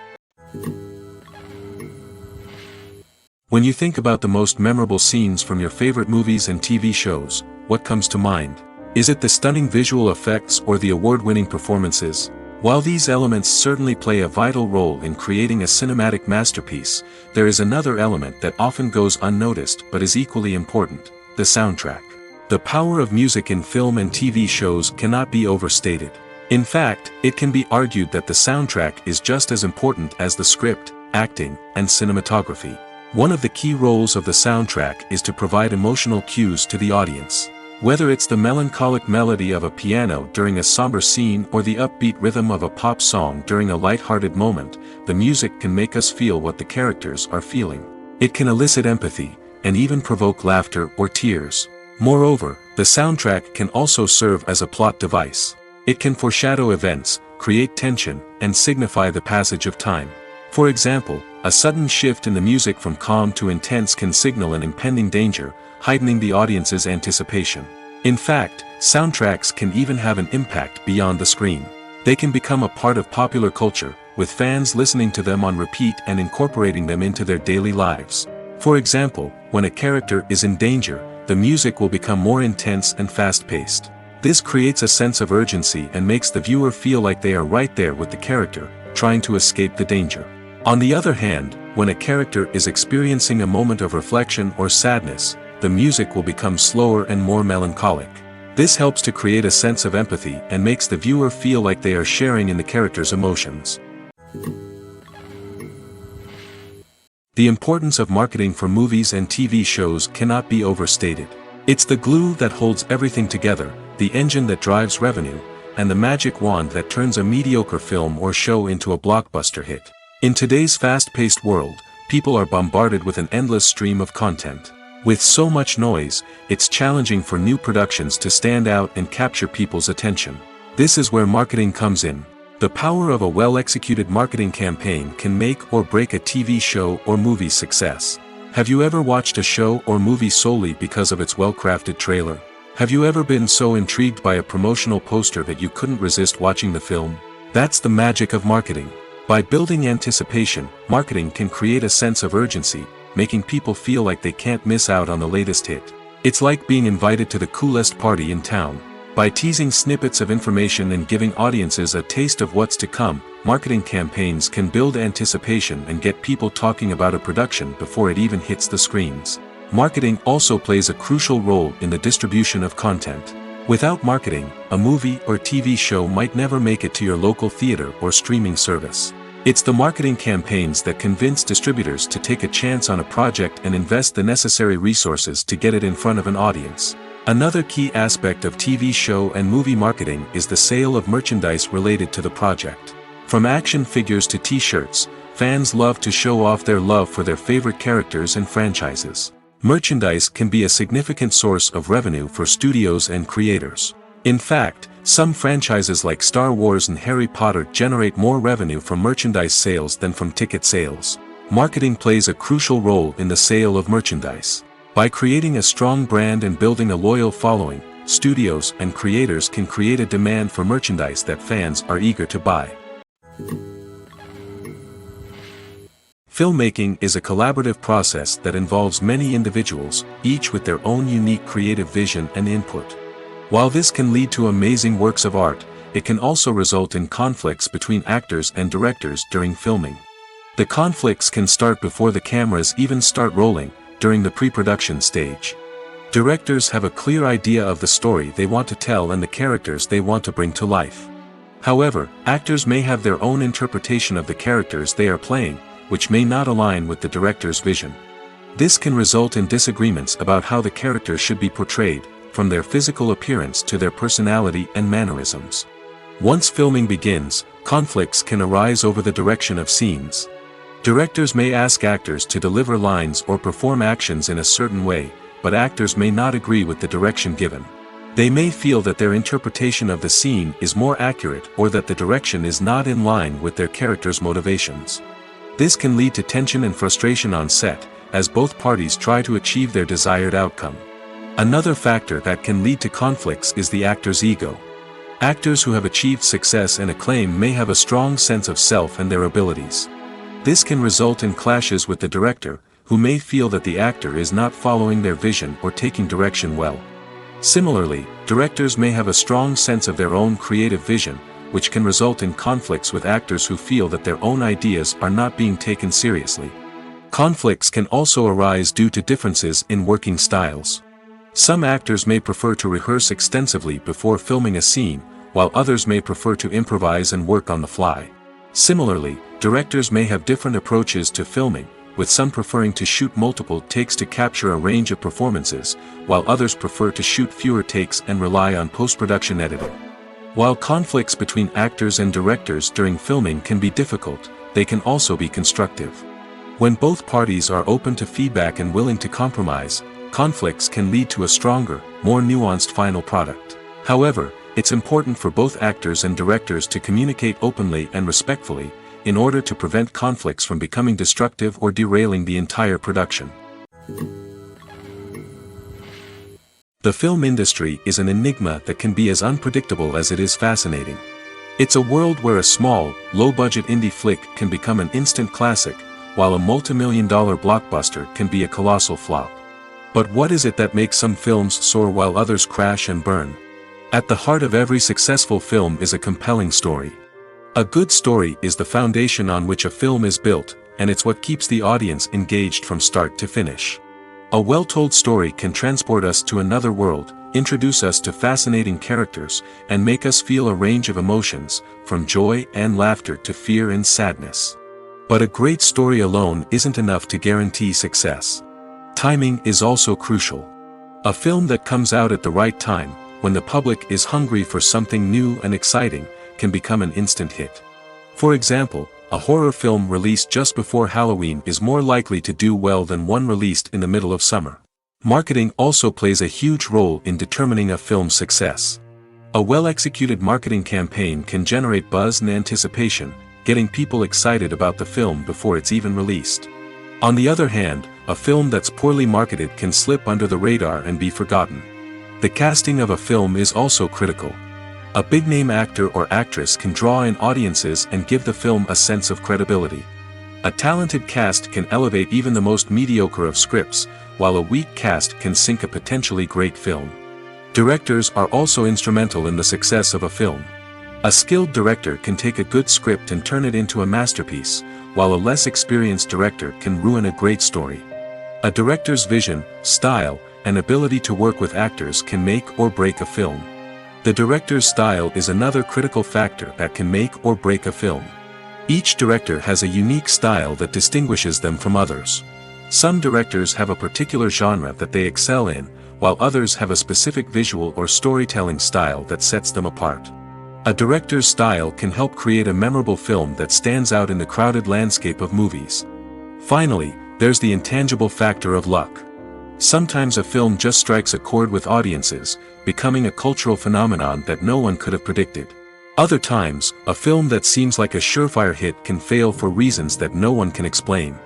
When you think about the most memorable scenes from your favorite movies and TV shows, what comes to mind? Is it the stunning visual effects or the award-winning performances? While these elements certainly play a vital role in creating a cinematic masterpiece, there is another element that often goes unnoticed but is equally important: the soundtrack. The power of music in film and TV shows cannot be overstated. In fact, it can be argued that the soundtrack is just as important as the script, acting, and cinematography. One of the key roles of the soundtrack is to provide emotional cues to the audience. Whether it's the melancholic melody of a piano during a somber scene or the upbeat rhythm of a pop song during a light-hearted moment, the music can make us feel what the characters are feeling. It can elicit empathy, and even provoke laughter or tears. Moreover, the soundtrack can also serve as a plot device. It can foreshadow events, create tension, and signify the passage of time. For example, a sudden shift in the music from calm to intense can signal an impending danger, heightening the audience's anticipation. In fact, soundtracks can even have an impact beyond the screen. They can become a part of popular culture, with fans listening to them on repeat and incorporating them into their daily lives. For example, when a character is in danger, the music will become more intense and fast-paced. This creates a sense of urgency and makes the viewer feel like they are right there with the character, trying to escape the danger. On the other hand, when a character is experiencing a moment of reflection or sadness, the music will become slower and more melancholic. This helps to create a sense of empathy and makes the viewer feel like they are sharing in the character's emotions. The importance of marketing for movies and TV shows cannot be overstated. It's the glue that holds everything together, the engine that drives revenue, and the magic wand that turns a mediocre film or show into a blockbuster hit. In today's fast-paced world, people are bombarded with an endless stream of content. With so much noise, it's challenging for new productions to stand out and capture people's attention. This is where marketing comes in. The power of a well-executed marketing campaign can make or break a TV show or movie's success. Have you ever watched a show or movie solely because of its well-crafted trailer? Have you ever been so intrigued by a promotional poster that you couldn't resist watching the film? That's the magic of marketing. By building anticipation, marketing can create a sense of urgency, making people feel like they can't miss out on the latest hit. It's like being invited to the coolest party in town. By teasing snippets of information and giving audiences a taste of what's to come, marketing campaigns can build anticipation and get people talking about a production before it even hits the screens. Marketing also plays a crucial role in the distribution of content. Without marketing, a movie or TV show might never make it to your local theater or streaming service. It's the marketing campaigns that convince distributors to take a chance on a project and invest the necessary resources to get it in front of an audience. Another key aspect of TV show and movie marketing is the sale of merchandise related to the project. From action figures to t-shirts, fans love to show off their love for their favorite characters and franchises. Merchandise can be a significant source of revenue for studios and creators. In fact, some franchises like Star Wars and Harry Potter generate more revenue from merchandise sales than from ticket sales. Marketing plays a crucial role in the sale of merchandise. By creating a strong brand and building a loyal following, studios and creators can create a demand for merchandise that fans are eager to buy. Filmmaking is a collaborative process that involves many individuals, each with their own unique creative vision and input. While this can lead to amazing works of art, it can also result in conflicts between actors and directors during filming. The conflicts can start before the cameras even start rolling, during the pre-production stage. Directors have a clear idea of the story they want to tell and the characters they want to bring to life. However, actors may have their own interpretation of the characters they are playing, which may not align with the director's vision. This can result in disagreements about how the characters should be portrayed, from their physical appearance to their personality and mannerisms. Once filming begins, conflicts can arise over the direction of scenes. Directors may ask actors to deliver lines or perform actions in a certain way, but actors may not agree with the direction given. They may feel that their interpretation of the scene is more accurate or that the direction is not in line with their character's motivations. This can lead to tension and frustration on set, as both parties try to achieve their desired outcome. Another factor that can lead to conflicts is the actor's ego. Actors who have achieved success and acclaim may have a strong sense of self and their abilities. This can result in clashes with the director, who may feel that the actor is not following their vision or taking direction well. Similarly, directors may have a strong sense of their own creative vision, which can result in conflicts with actors who feel that their own ideas are not being taken seriously. Conflicts can also arise due to differences in working styles. Some actors may prefer to rehearse extensively before filming a scene, while others may prefer to improvise and work on the fly. Similarly, directors may have different approaches to filming, with some preferring to shoot multiple takes to capture a range of performances, while others prefer to shoot fewer takes and rely on post-production editing. While conflicts between actors and directors during filming can be difficult, they can also be constructive. When both parties are open to feedback and willing to compromise, conflicts can lead to a stronger, more nuanced final product. However, it's important for both actors and directors to communicate openly and respectfully, in order to prevent conflicts from becoming destructive or derailing the entire production. The film industry is an enigma that can be as unpredictable as it is fascinating. It's a world where a small, low-budget indie flick can become an instant classic, while a multi-million-dollar blockbuster can be a colossal flop. But what is it that makes some films soar while others crash and burn? At the heart of every successful film is a compelling story. A good story is the foundation on which a film is built, and it's what keeps the audience engaged from start to finish. A well-told story can transport us to another world, introduce us to fascinating characters, and make us feel a range of emotions, from joy and laughter to fear and sadness. But a great story alone isn't enough to guarantee success. Timing is also crucial. A film that comes out at the right time, when the public is hungry for something new and exciting, can become an instant hit. For example, a horror film released just before Halloween is more likely to do well than one released in the middle of summer. Marketing also plays a huge role in determining a film's success. A well-executed marketing campaign can generate buzz and anticipation, getting people excited about the film before it's even released. On the other hand, a film that's poorly marketed can slip under the radar and be forgotten. The casting of a film is also critical. A big-name actor or actress can draw in audiences and give the film a sense of credibility. A talented cast can elevate even the most mediocre of scripts, while a weak cast can sink a potentially great film. Directors are also instrumental in the success of a film. A skilled director can take a good script and turn it into a masterpiece, while a less experienced director can ruin a great story. A director's vision, style, and ability to work with actors can make or break a film. The director's style is another critical factor that can make or break a film. Each director has a unique style that distinguishes them from others. Some directors have a particular genre that they excel in, while others have a specific visual or storytelling style that sets them apart. A director's style can help create a memorable film that stands out in the crowded landscape of movies. Finally, there's the intangible factor of luck. Sometimes a film just strikes a chord with audiences, becoming a cultural phenomenon that no one could have predicted. Other times, a film that seems like a surefire hit can fail for reasons that no one can explain.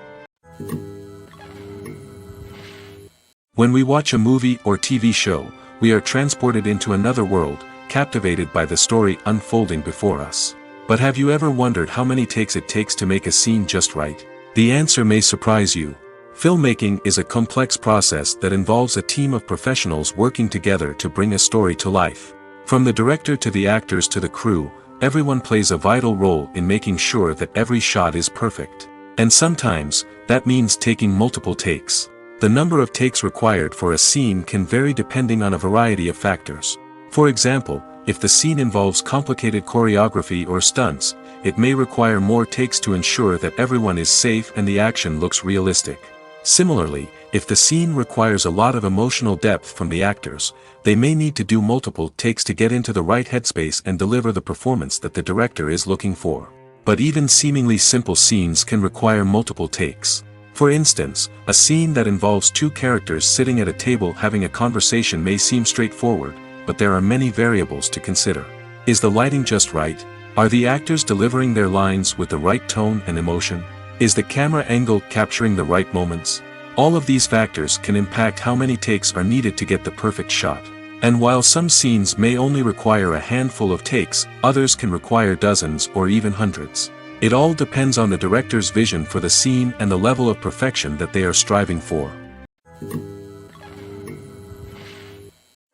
When we watch a movie or TV show, we are transported into another world, captivated by the story unfolding before us. But have you ever wondered how many takes it takes to make a scene just right? The answer may surprise you. Filmmaking is a complex process that involves a team of professionals working together to bring a story to life. From the director to the actors to the crew, everyone plays a vital role in making sure that every shot is perfect. And sometimes, that means taking multiple takes. The number of takes required for a scene can vary depending on a variety of factors. For example, if the scene involves complicated choreography or stunts, it may require more takes to ensure that everyone is safe and the action looks realistic. Similarly, if the scene requires a lot of emotional depth from the actors, they may need to do multiple takes to get into the right headspace and deliver the performance that the director is looking for. But even seemingly simple scenes can require multiple takes. For instance, a scene that involves two characters sitting at a table having a conversation may seem straightforward, but there are many variables to consider. Is the lighting just right? Are the actors delivering their lines with the right tone and emotion? Is the camera angle capturing the right moments? All of these factors can impact how many takes are needed to get the perfect shot. And while some scenes may only require a handful of takes, others can require dozens or even hundreds. It all depends on the director's vision for the scene and the level of perfection that they are striving for.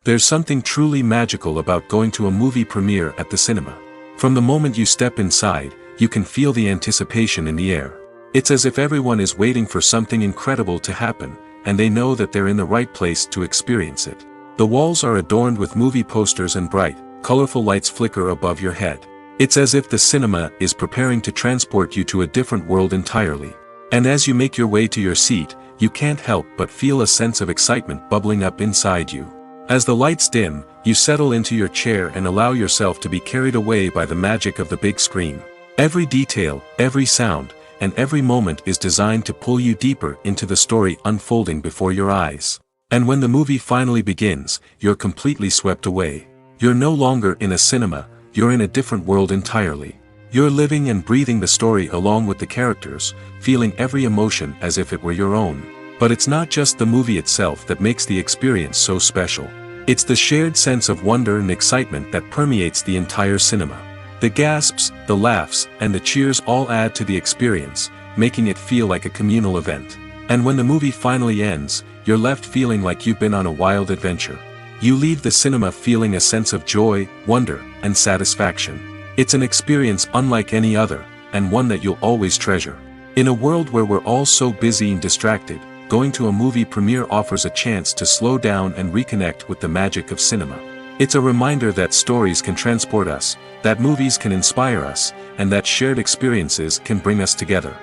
There's something truly magical about going to a movie premiere at the cinema. From the moment you step inside, you can feel the anticipation in the air. It's as if everyone is waiting for something incredible to happen, and they know that they're in the right place to experience it. The walls are adorned with movie posters and bright, colorful lights flicker above your head. It's as if the cinema is preparing to transport you to a different world entirely. And as you make your way to your seat, you can't help but feel a sense of excitement bubbling up inside you. As the lights dim, you settle into your chair and allow yourself to be carried away by the magic of the big screen. Every detail, every sound, and every moment is designed to pull you deeper into the story unfolding before your eyes. And when the movie finally begins, you're completely swept away. You're no longer in a cinema, you're in a different world entirely. You're living and breathing the story along with the characters, feeling every emotion as if it were your own. But it's not just the movie itself that makes the experience so special. It's the shared sense of wonder and excitement that permeates the entire cinema. The gasps, the laughs, and the cheers all add to the experience, making it feel like a communal event. And when the movie finally ends, you're left feeling like you've been on a wild adventure. You leave the cinema feeling a sense of joy, wonder, and satisfaction. It's an experience unlike any other, and one that you'll always treasure. In a world where we're all so busy and distracted, going to a movie premiere offers a chance to slow down and reconnect with the magic of cinema. It's a reminder that stories can transport us, that movies can inspire us, and that shared experiences can bring us together.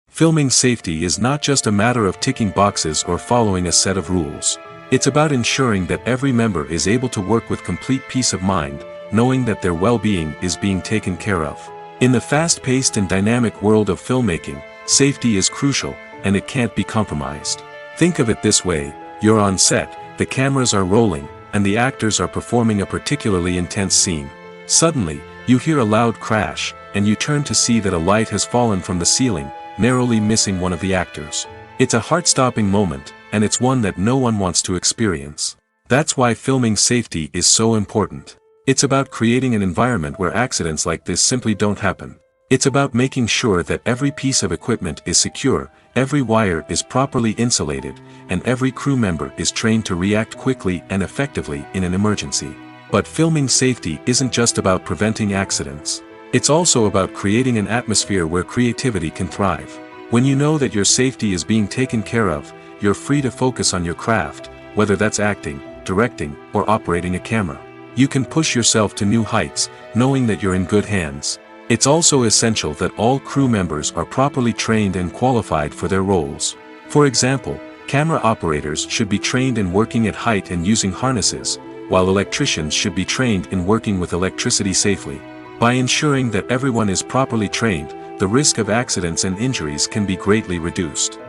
Filming safety is not just a matter of ticking boxes or following a set of rules. It's about ensuring that every member is able to work with complete peace of mind, knowing that their well-being is being taken care of. In the fast-paced and dynamic world of filmmaking, safety is crucial, and it can't be compromised. Think of it this way: you're on set, the cameras are rolling, and the actors are performing a particularly intense scene. Suddenly, you hear a loud crash, and you turn to see that a light has fallen from the ceiling, narrowly missing one of the actors. It's a heart-stopping moment, and it's one that no one wants to experience. That's why filming safety is so important. It's about creating an environment where accidents like this simply don't happen. It's about making sure that every piece of equipment is secure, every wire is properly insulated, and every crew member is trained to react quickly and effectively in an emergency. But filming safety isn't just about preventing accidents. It's also about creating an atmosphere where creativity can thrive. When you know that your safety is being taken care of, you're free to focus on your craft, whether that's acting, directing, or operating a camera. You can push yourself to new heights, knowing that you're in good hands. It's also essential that all crew members are properly trained and qualified for their roles. For example, camera operators should be trained in working at height and using harnesses, while electricians should be trained in working with electricity safely. By ensuring that everyone is properly trained, the risk of accidents and injuries can be greatly reduced.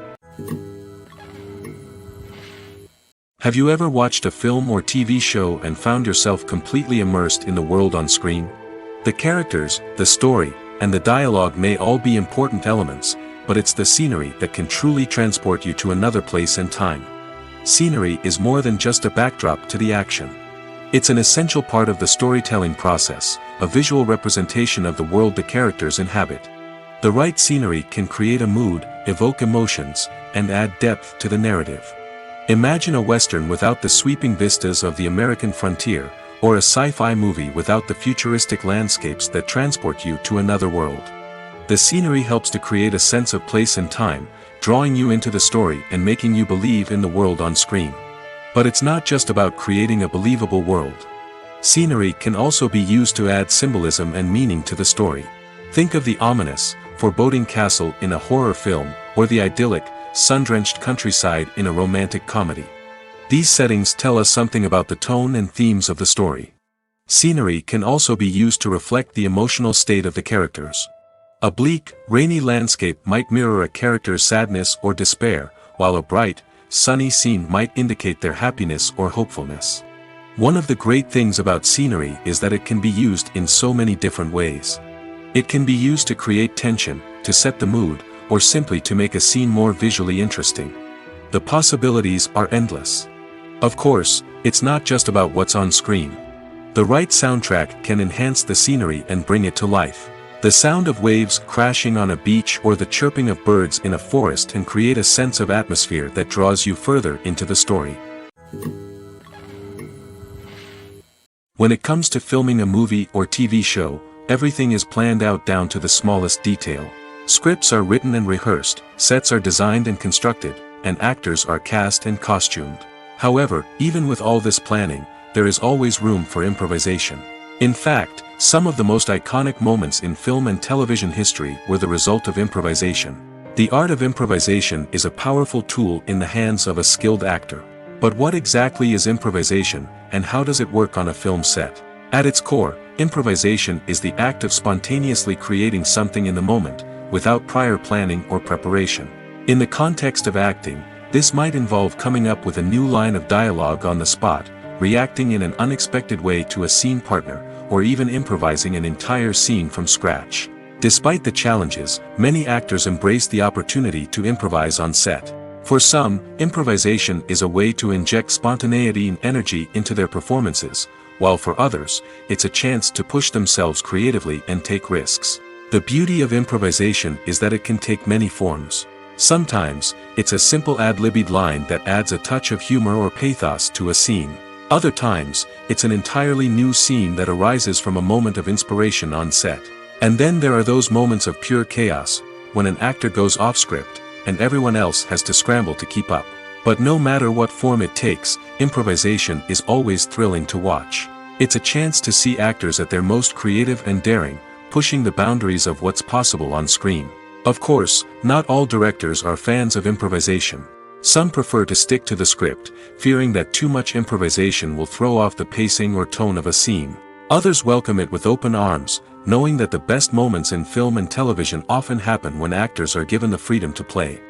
Have you ever watched a film or TV show and found yourself completely immersed in the world on screen? The characters, the story, and the dialogue may all be important elements, but it's the scenery that can truly transport you to another place and time. Scenery is more than just a backdrop to the action. It's an essential part of the storytelling process, a visual representation of the world the characters inhabit. The right scenery can create a mood, evoke emotions, and add depth to the narrative. Imagine a Western without the sweeping vistas of the American frontier, or a sci-fi movie without the futuristic landscapes that transport you to another world. The scenery helps to create a sense of place and time, drawing you into the story and making you believe in the world on screen. But it's not just about creating a believable world. Scenery can also be used to add symbolism and meaning to the story. Think of the ominous, foreboding castle in a horror film, or the idyllic, sun-drenched countryside in a romantic comedy. These settings tell us something about the tone and themes of the story. Scenery can also be used to reflect the emotional state of the characters. A bleak, rainy landscape might mirror a character's sadness or despair, while a bright, sunny scene might indicate their happiness or hopefulness. One of the great things about scenery is that it can be used in so many different ways. It can be used to create tension, to set the mood, or simply to make a scene more visually interesting. The possibilities are endless. Of course, it's not just about what's on screen. The right soundtrack can enhance the scenery and bring it to life. The sound of waves crashing on a beach or the chirping of birds in a forest can create a sense of atmosphere that draws you further into the story. When it comes to filming a movie or TV show, everything is planned out down to the smallest detail. Scripts are written and rehearsed, sets are designed and constructed, and actors are cast and costumed. However, even with all this planning, there is always room for improvisation. In fact, some of the most iconic moments in film and television history were the result of improvisation. The art of improvisation is a powerful tool in the hands of a skilled actor. But what exactly is improvisation, and how does it work on a film set? At its core, improvisation is the act of spontaneously creating something in the moment, without prior planning or preparation. In the context of acting, this might involve coming up with a new line of dialogue on the spot, reacting in an unexpected way to a scene partner, or even improvising an entire scene from scratch. Despite the challenges, many actors embrace the opportunity to improvise on set. For some, improvisation is a way to inject spontaneity and energy into their performances, while for others, it's a chance to push themselves creatively and take risks. The beauty of improvisation is that it can take many forms. Sometimes, it's a simple ad-libbed line that adds a touch of humor or pathos to a scene. Other times, it's an entirely new scene that arises from a moment of inspiration on set. And then there are those moments of pure chaos, when an actor goes off script, and everyone else has to scramble to keep up. But no matter what form it takes, improvisation is always thrilling to watch. It's a chance to see actors at their most creative and daring, pushing the boundaries of what's possible on screen. Of course, not all directors are fans of improvisation. Some prefer to stick to the script, fearing that too much improvisation will throw off the pacing or tone of a scene. Others welcome it with open arms, knowing that the best moments in film and television often happen when actors are given the freedom to play.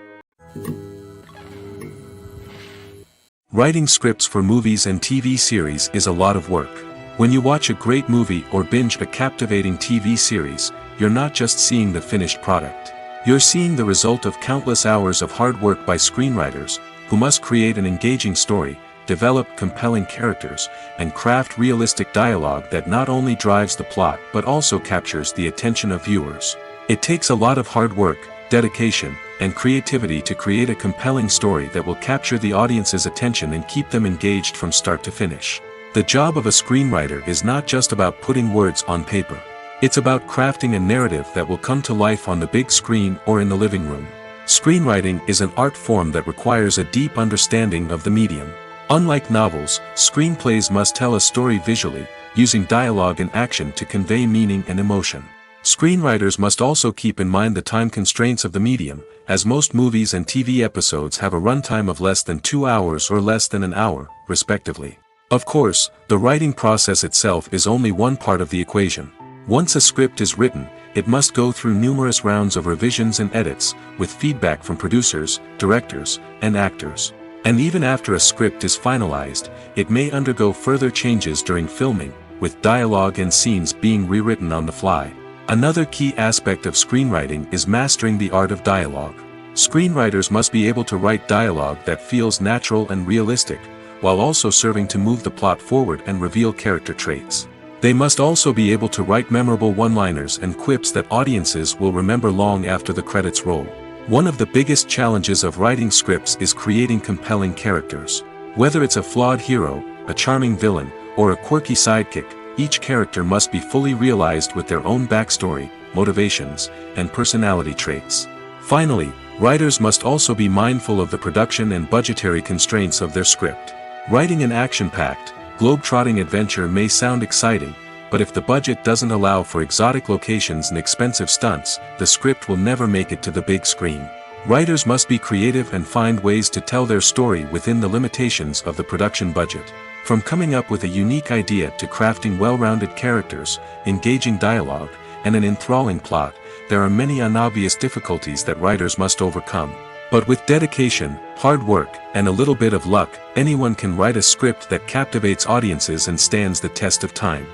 Writing scripts for movies and TV series is a lot of work. When you watch a great movie or binge a captivating TV series, you're not just seeing the finished product. You're seeing the result of countless hours of hard work by screenwriters, who must create an engaging story, develop compelling characters, and craft realistic dialogue that not only drives the plot but also captures the attention of viewers. It takes a lot of hard work, dedication, and creativity to create a compelling story that will capture the audience's attention and keep them engaged from start to finish. The job of a screenwriter is not just about putting words on paper. It's about crafting a narrative that will come to life on the big screen or in the living room. Screenwriting is an art form that requires a deep understanding of the medium. Unlike novels, screenplays must tell a story visually, using dialogue and action to convey meaning and emotion. Screenwriters must also keep in mind the time constraints of the medium, as most movies and TV episodes have a runtime of less than 2 hours or less than an hour, respectively. Of course, the writing process itself is only one part of the equation. Once a script is written, it must go through numerous rounds of revisions and edits, with feedback from producers, directors, and actors. And even after a script is finalized, it may undergo further changes during filming, with dialogue and scenes being rewritten on the fly. Another key aspect of screenwriting is mastering the art of dialogue. Screenwriters must be able to write dialogue that feels natural and realistic, while also serving to move the plot forward and reveal character traits. They must also be able to write memorable one-liners and quips that audiences will remember long after the credits roll. One of the biggest challenges of writing scripts is creating compelling characters. Whether it's a flawed hero, a charming villain, or a quirky sidekick, each character must be fully realized with their own backstory, motivations, and personality traits. Finally, writers must also be mindful of the production and budgetary constraints of their script. Writing an action-packed, globe-trotting adventure may sound exciting, but if the budget doesn't allow for exotic locations and expensive stunts, the script will never make it to the big screen. Writers must be creative and find ways to tell their story within the limitations of the production budget. From coming up with a unique idea to crafting well-rounded characters, engaging dialogue, and an enthralling plot, there are many unobvious difficulties that writers must overcome. But with dedication, hard work, and a little bit of luck, anyone can write a script that captivates audiences and stands the test of time.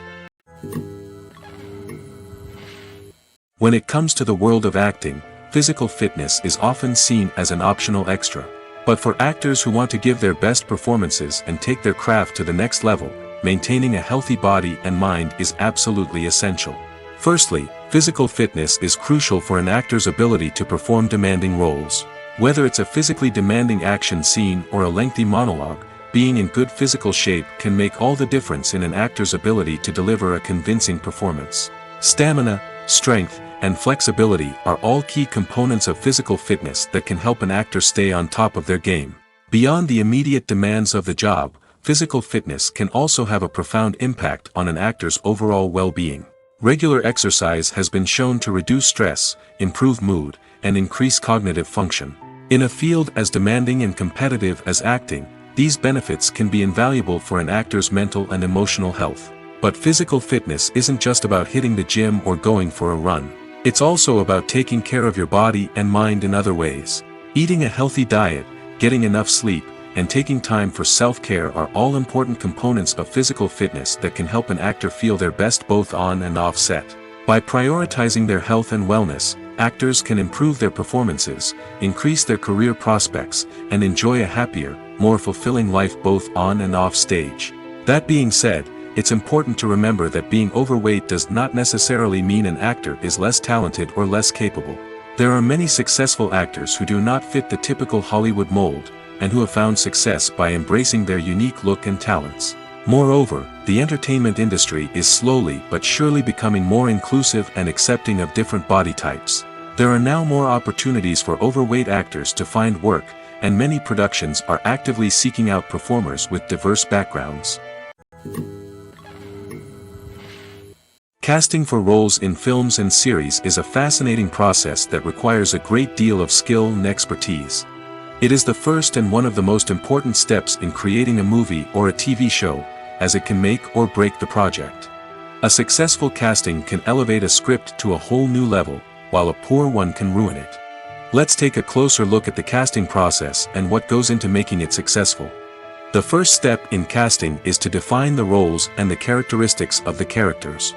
When it comes to the world of acting, physical fitness is often seen as an optional extra. But for actors who want to give their best performances and take their craft to the next level, maintaining a healthy body and mind is absolutely essential. Firstly, physical fitness is crucial for an actor's ability to perform demanding roles. Whether it's a physically demanding action scene or a lengthy monologue, being in good physical shape can make all the difference in an actor's ability to deliver a convincing performance. Stamina, strength, and flexibility are all key components of physical fitness that can help an actor stay on top of their game. Beyond the immediate demands of the job, physical fitness can also have a profound impact on an actor's overall well-being. Regular exercise has been shown to reduce stress, improve mood, and increase cognitive function. In a field as demanding and competitive as acting, these benefits can be invaluable for an actor's mental and emotional health. But physical fitness isn't just about hitting the gym or going for a run. It's also about taking care of your body and mind in other ways. Eating a healthy diet, getting enough sleep, and taking time for self-care are all important components of physical fitness that can help an actor feel their best both on and off set. By prioritizing their health and wellness, actors can improve their performances, increase their career prospects, and enjoy a happier, more fulfilling life both on and off stage. That being said, it's important to remember that being overweight does not necessarily mean an actor is less talented or less capable. There are many successful actors who do not fit the typical Hollywood mold, and who have found success by embracing their unique look and talents. Moreover, the entertainment industry is slowly but surely becoming more inclusive and accepting of different body types. There are now more opportunities for overweight actors to find work, and many productions are actively seeking out performers with diverse backgrounds. Casting for roles in films and series is a fascinating process that requires a great deal of skill and expertise. It is the first and one of the most important steps in creating a movie or a TV show, as it can make or break the project. A successful casting can elevate a script to a whole new level, while a poor one can ruin it. Let's take a closer look at the casting process and what goes into making it successful. The first step in casting is to define the roles and the characteristics of the characters.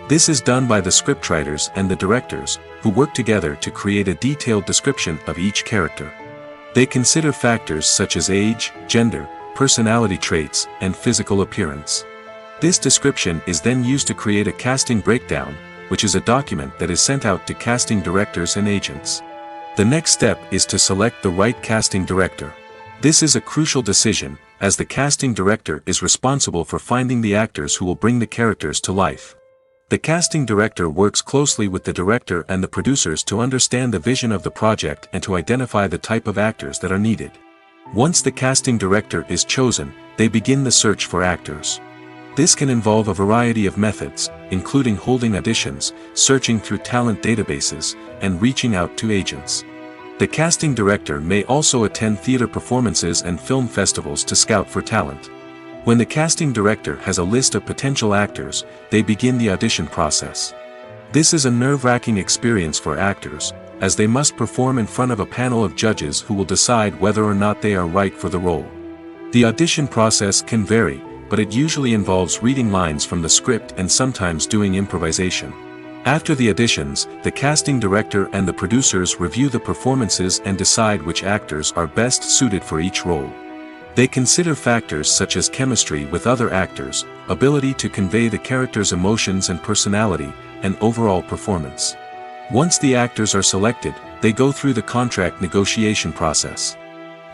This is done by the scriptwriters and the directors, who work together to create a detailed description of each character. They consider factors such as age, gender, personality traits, and physical appearance. This description is then used to create a casting breakdown, which is a document that is sent out to casting directors and agents. The next step is to select the right casting director. This is a crucial decision, as the casting director is responsible for finding the actors who will bring the characters to life. The casting director works closely with the director and the producers to understand the vision of the project and to identify the type of actors that are needed. Once the casting director is chosen, they begin the search for actors. This can involve a variety of methods, including holding auditions, searching through talent databases, and reaching out to agents. The casting director may also attend theater performances and film festivals to scout for talent. When the casting director has a list of potential actors, they begin the audition process. This is a nerve-wracking experience for actors, as they must perform in front of a panel of judges who will decide whether or not they are right for the role. The audition process can vary, but it usually involves reading lines from the script and sometimes doing improvisation. After the auditions, the casting director and the producers review the performances and decide which actors are best suited for each role. They consider factors such as chemistry with other actors, ability to convey the character's emotions and personality, and overall performance. Once the actors are selected, they go through the contract negotiation process.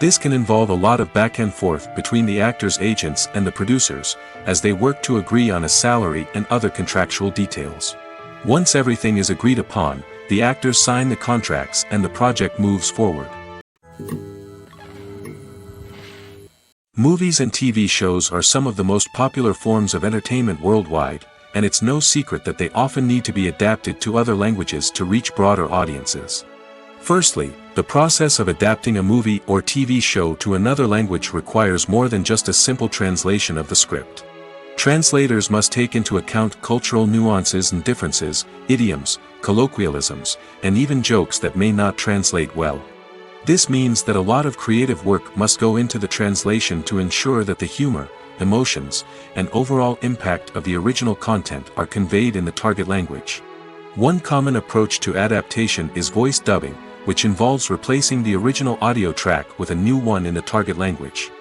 This can involve a lot of back and forth between the actors' agents and the producers, as they work to agree on a salary and other contractual details. Once everything is agreed upon, the actors sign the contracts and the project moves forward. Movies and TV shows are some of the most popular forms of entertainment worldwide, and it's no secret that they often need to be adapted to other languages to reach broader audiences. Firstly, the process of adapting a movie or TV show to another language requires more than just a simple translation of the script. Translators must take into account cultural nuances and differences, idioms, colloquialisms, and even jokes that may not translate well. This means that a lot of creative work must go into the translation to ensure that the humor, emotions, and overall impact of the original content are conveyed in the target language. One common approach to adaptation is voice dubbing, which involves replacing the original audio track with a new one in the target language.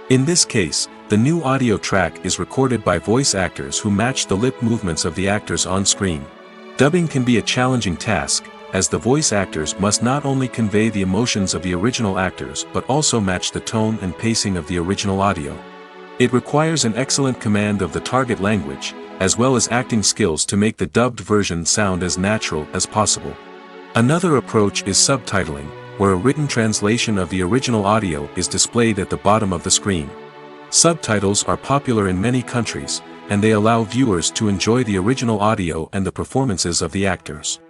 In this case, the new audio track is recorded by voice actors who match the lip movements of the actors on screen. Dubbing can be a challenging task, as the voice actors must not only convey the emotions of the original actors but also match the tone and pacing of the original audio. It requires an excellent command of the target language, as well as acting skills to make the dubbed version sound as natural as possible. Another approach is subtitling, where a written translation of the original audio is displayed at the bottom of the screen. Subtitles are popular in many countries, and they allow viewers to enjoy the original audio and the performances of the actors.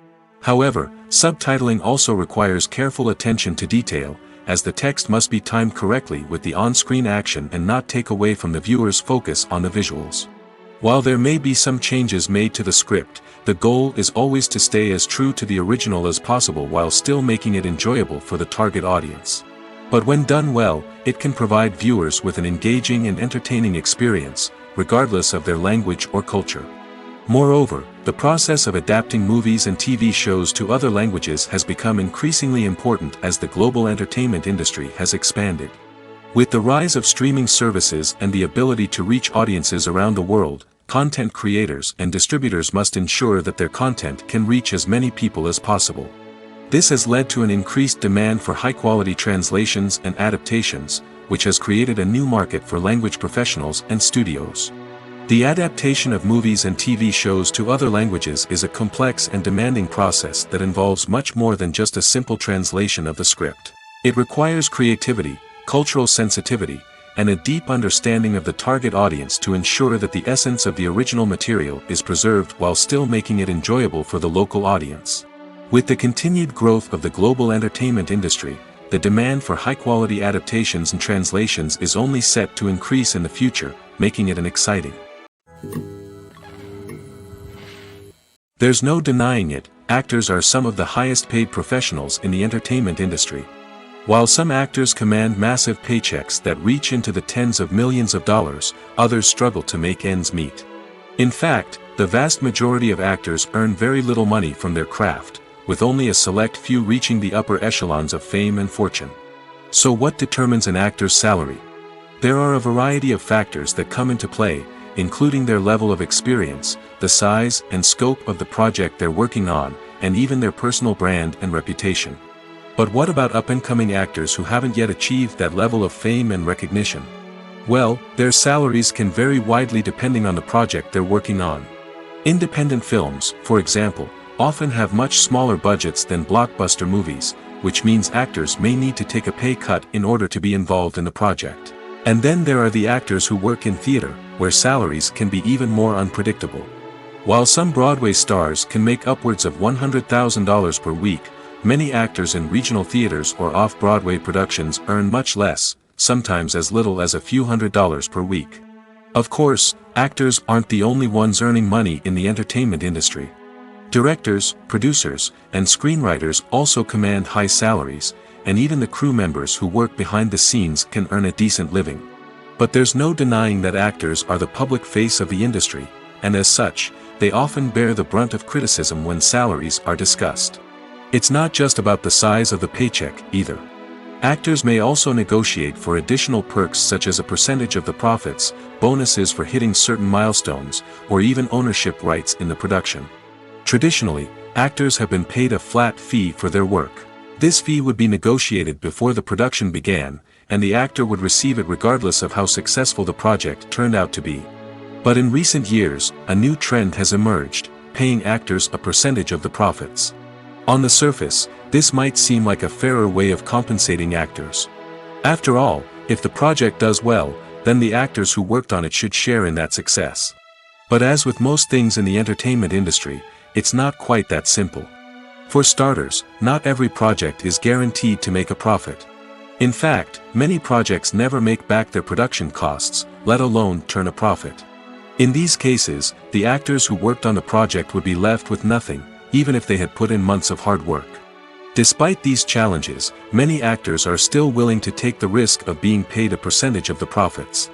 However, subtitling also requires careful attention to detail, as the text must be timed correctly with the on-screen action and not take away from the viewer's focus on the visuals. While there may be some changes made to the script, the goal is always to stay as true to the original as possible while still making it enjoyable for the target audience. But when done well, it can provide viewers with an engaging and entertaining experience, regardless of their language or culture. Moreover, the process of adapting movies and TV shows to other languages has become increasingly important as the global entertainment industry has expanded. With the rise of streaming services and the ability to reach audiences around the world, content creators and distributors must ensure that their content can reach as many people as possible. This has led to an increased demand for high-quality translations and adaptations, which has created a new market for language professionals and studios. The adaptation of movies and TV shows to other languages is a complex and demanding process that involves much more than just a simple translation of the script. It requires creativity, cultural sensitivity, and a deep understanding of the target audience to ensure that the essence of the original material is preserved while still making it enjoyable for the local audience. With the continued growth of the global entertainment industry, the demand for high-quality adaptations and translations is only set to increase in the future, making it an exciting. There's no denying it, actors are some of the highest paid professionals in the entertainment industry. While some actors command massive paychecks that reach into the tens of millions of dollars, others struggle to make ends meet. In fact, the vast majority of actors earn very little money from their craft, with only a select few reaching the upper echelons of fame and fortune. So what determines an actor's salary? There are a variety of factors that come into play, including their level of experience, the size and scope of the project they're working on, and even their personal brand and reputation. But what about up-and-coming actors who haven't yet achieved that level of fame and recognition? Well, their salaries can vary widely depending on the project they're working on. Independent films, for example, often have much smaller budgets than blockbuster movies, which means actors may need to take a pay cut in order to be involved in the project. And then there are the actors who work in theater, where salaries can be even more unpredictable. While some Broadway stars can make upwards of $100,000 per week, many actors in regional theaters or off-Broadway productions earn much less, sometimes as little as a few $100s per week. Of course, actors aren't the only ones earning money in the entertainment industry. Directors, producers, and screenwriters also command high salaries, and even the crew members who work behind the scenes can earn a decent living. But there's no denying that actors are the public face of the industry, and as such, they often bear the brunt of criticism when salaries are discussed. It's not just about the size of the paycheck, either. Actors may also negotiate for additional perks such as a percentage of the profits, bonuses for hitting certain milestones, or even ownership rights in the production. Traditionally, actors have been paid a flat fee for their work. This fee would be negotiated before the production began, and the actor would receive it regardless of how successful the project turned out to be. But in recent years, a new trend has emerged, paying actors a percentage of the profits. On the surface, this might seem like a fairer way of compensating actors. After all, if the project does well, then the actors who worked on it should share in that success. But as with most things in the entertainment industry, it's not quite that simple. For starters, not every project is guaranteed to make a profit. In fact, many projects never make back their production costs, let alone turn a profit. In these cases, the actors who worked on the project would be left with nothing, even if they had put in months of hard work. Despite these challenges, many actors are still willing to take the risk of being paid a percentage of the profits.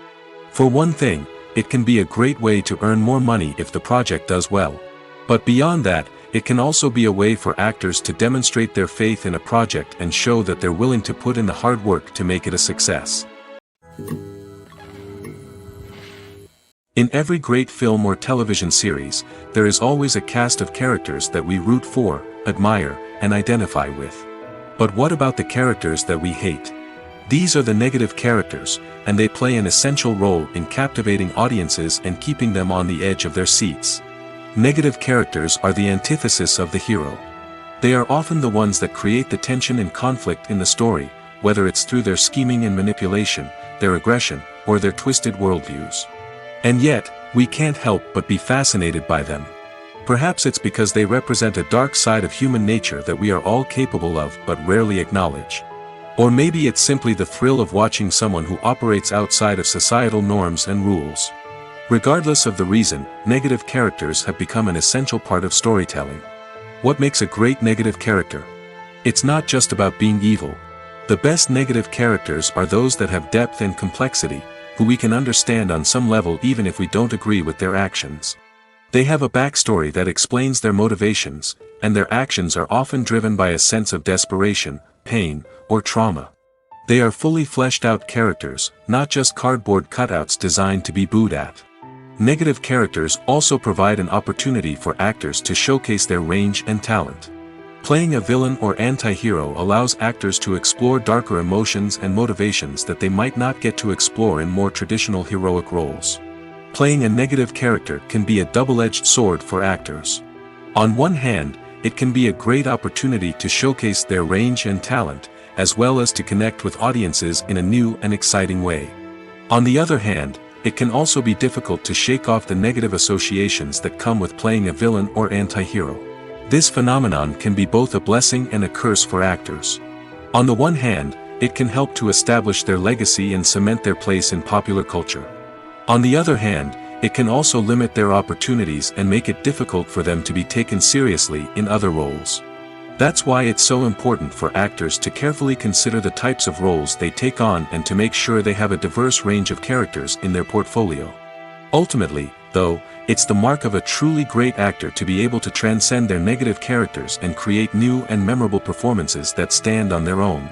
For one thing, it can be a great way to earn more money if the project does well. But beyond that, it can also be a way for actors to demonstrate their faith in a project and show that they're willing to put in the hard work to make it a success. In every great film or television series, there is always a cast of characters that we root for, admire, and identify with. But what about the characters that we hate? These are the negative characters, and they play an essential role in captivating audiences and keeping them on the edge of their seats. Negative characters are the antithesis of the hero. They are often the ones that create the tension and conflict in the story, whether it's through their scheming and manipulation, their aggression, or their twisted worldviews. And yet, we can't help but be fascinated by them. Perhaps it's because they represent a dark side of human nature that we are all capable of but rarely acknowledge. Or maybe it's simply the thrill of watching someone who operates outside of societal norms and rules. Regardless of the reason, negative characters have become an essential part of storytelling. What makes a great negative character? It's not just about being evil. The best negative characters are those that have depth and complexity, who we can understand on some level even if we don't agree with their actions. They have a backstory that explains their motivations, and their actions are often driven by a sense of desperation, pain, or trauma. They are fully fleshed out characters, not just cardboard cutouts designed to be booed at. Negative characters also provide an opportunity for actors to showcase their range and talent. Playing a villain or anti-hero allows actors to explore darker emotions and motivations that they might not get to explore in more traditional heroic roles. Playing a negative character can be a double-edged sword for actors. On one hand, it can be a great opportunity to showcase their range and talent, as well as to connect with audiences in a new and exciting way. On the other hand, it can also be difficult to shake off the negative associations that come with playing a villain or anti-hero. This phenomenon can be both a blessing and a curse for actors. On the one hand, it can help to establish their legacy and cement their place in popular culture. On the other hand, it can also limit their opportunities and make it difficult for them to be taken seriously in other roles. That's why it's so important for actors to carefully consider the types of roles they take on and to make sure they have a diverse range of characters in their portfolio. Ultimately, though, it's the mark of a truly great actor to be able to transcend their negative characters and create new and memorable performances that stand on their own.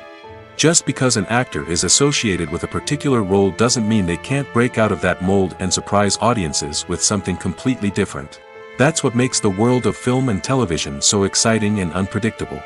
Just because an actor is associated with a particular role doesn't mean they can't break out of that mold and surprise audiences with something completely different. That's what makes the world of film and television so exciting and unpredictable.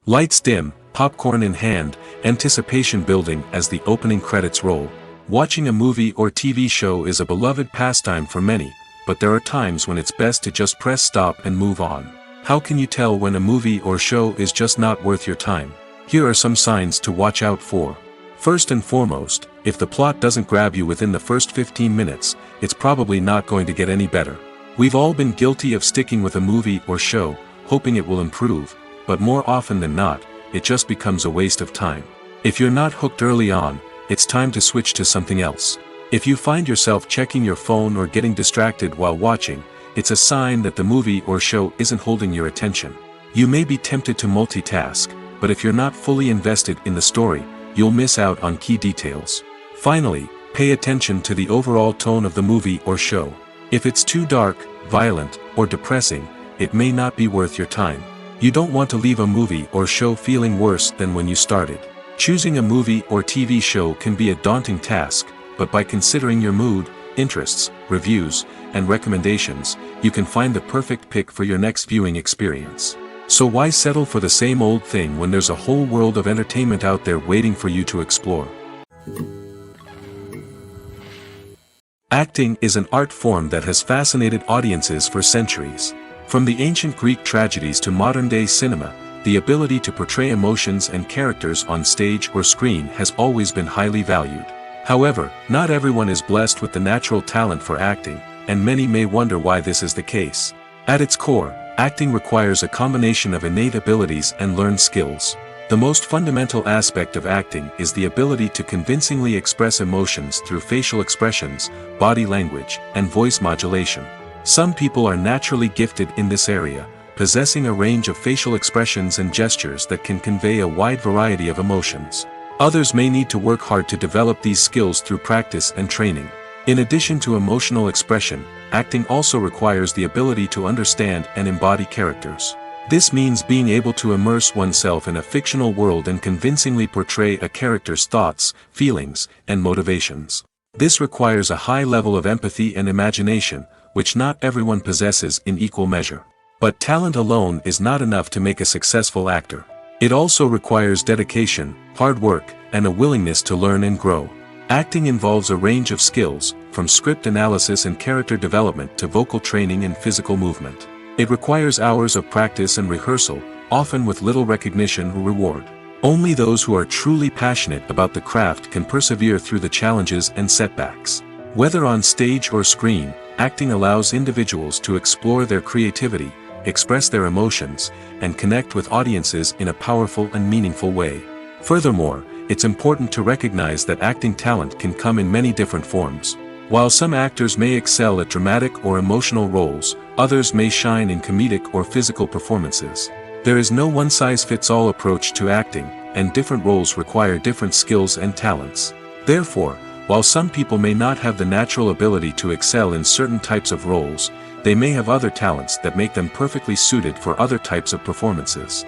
Lights dim, popcorn in hand, anticipation building as the opening credits roll. Watching a movie or TV show is a beloved pastime for many, but there are times when it's best to just press stop and move on. How can you tell when a movie or show is just not worth your time? Here are some signs to watch out for. First and foremost, if the plot doesn't grab you within the first 15 minutes, it's probably not going to get any better. We've all been guilty of sticking with a movie or show, hoping it will improve, but more often than not, it just becomes a waste of time. If you're not hooked early on, it's time to switch to something else. If you find yourself checking your phone or getting distracted while watching, it's a sign that the movie or show isn't holding your attention. You may be tempted to multitask, but if you're not fully invested in the story, you'll miss out on key details. Finally, pay attention to the overall tone of the movie or show. If it's too dark, violent, or depressing, it may not be worth your time. You don't want to leave a movie or show feeling worse than when you started. Choosing a movie or TV show can be a daunting task, but by considering your mood, interests, reviews, and recommendations, you can find the perfect pick for your next viewing experience. So why settle for the same old thing when there's a whole world of entertainment out there waiting for you to explore? Acting is an art form that has fascinated audiences for centuries. From the ancient Greek tragedies to modern-day cinema, the ability to portray emotions and characters on stage or screen has always been highly valued. However, not everyone is blessed with the natural talent for acting, and many may wonder why this is the case. At its core, acting requires a combination of innate abilities and learned skills. The most fundamental aspect of acting is the ability to convincingly express emotions through facial expressions, body language, and voice modulation. Some people are naturally gifted in this area, possessing a range of facial expressions and gestures that can convey a wide variety of emotions. Others may need to work hard to develop these skills through practice and training. In addition to emotional expression, acting also requires the ability to understand and embody characters. This means being able to immerse oneself in a fictional world and convincingly portray a character's thoughts, feelings, and motivations. This requires a high level of empathy and imagination, which not everyone possesses in equal measure. But talent alone is not enough to make a successful actor. It also requires dedication, hard work, and a willingness to learn and grow. Acting involves a range of skills, from script analysis and character development to vocal training and physical movement. It requires hours of practice and rehearsal, often with little recognition or reward. Only those who are truly passionate about the craft can persevere through the challenges and setbacks. Whether on stage or screen, acting allows individuals to explore their creativity, express their emotions, and connect with audiences in a powerful and meaningful way. Furthermore, it's important to recognize that acting talent can come in many different forms. While some actors may excel at dramatic or emotional roles, others may shine in comedic or physical performances. There is no one-size-fits-all approach to acting, and different roles require different skills and talents. Therefore, while some people may not have the natural ability to excel in certain types of roles, they may have other talents that make them perfectly suited for other types of performances.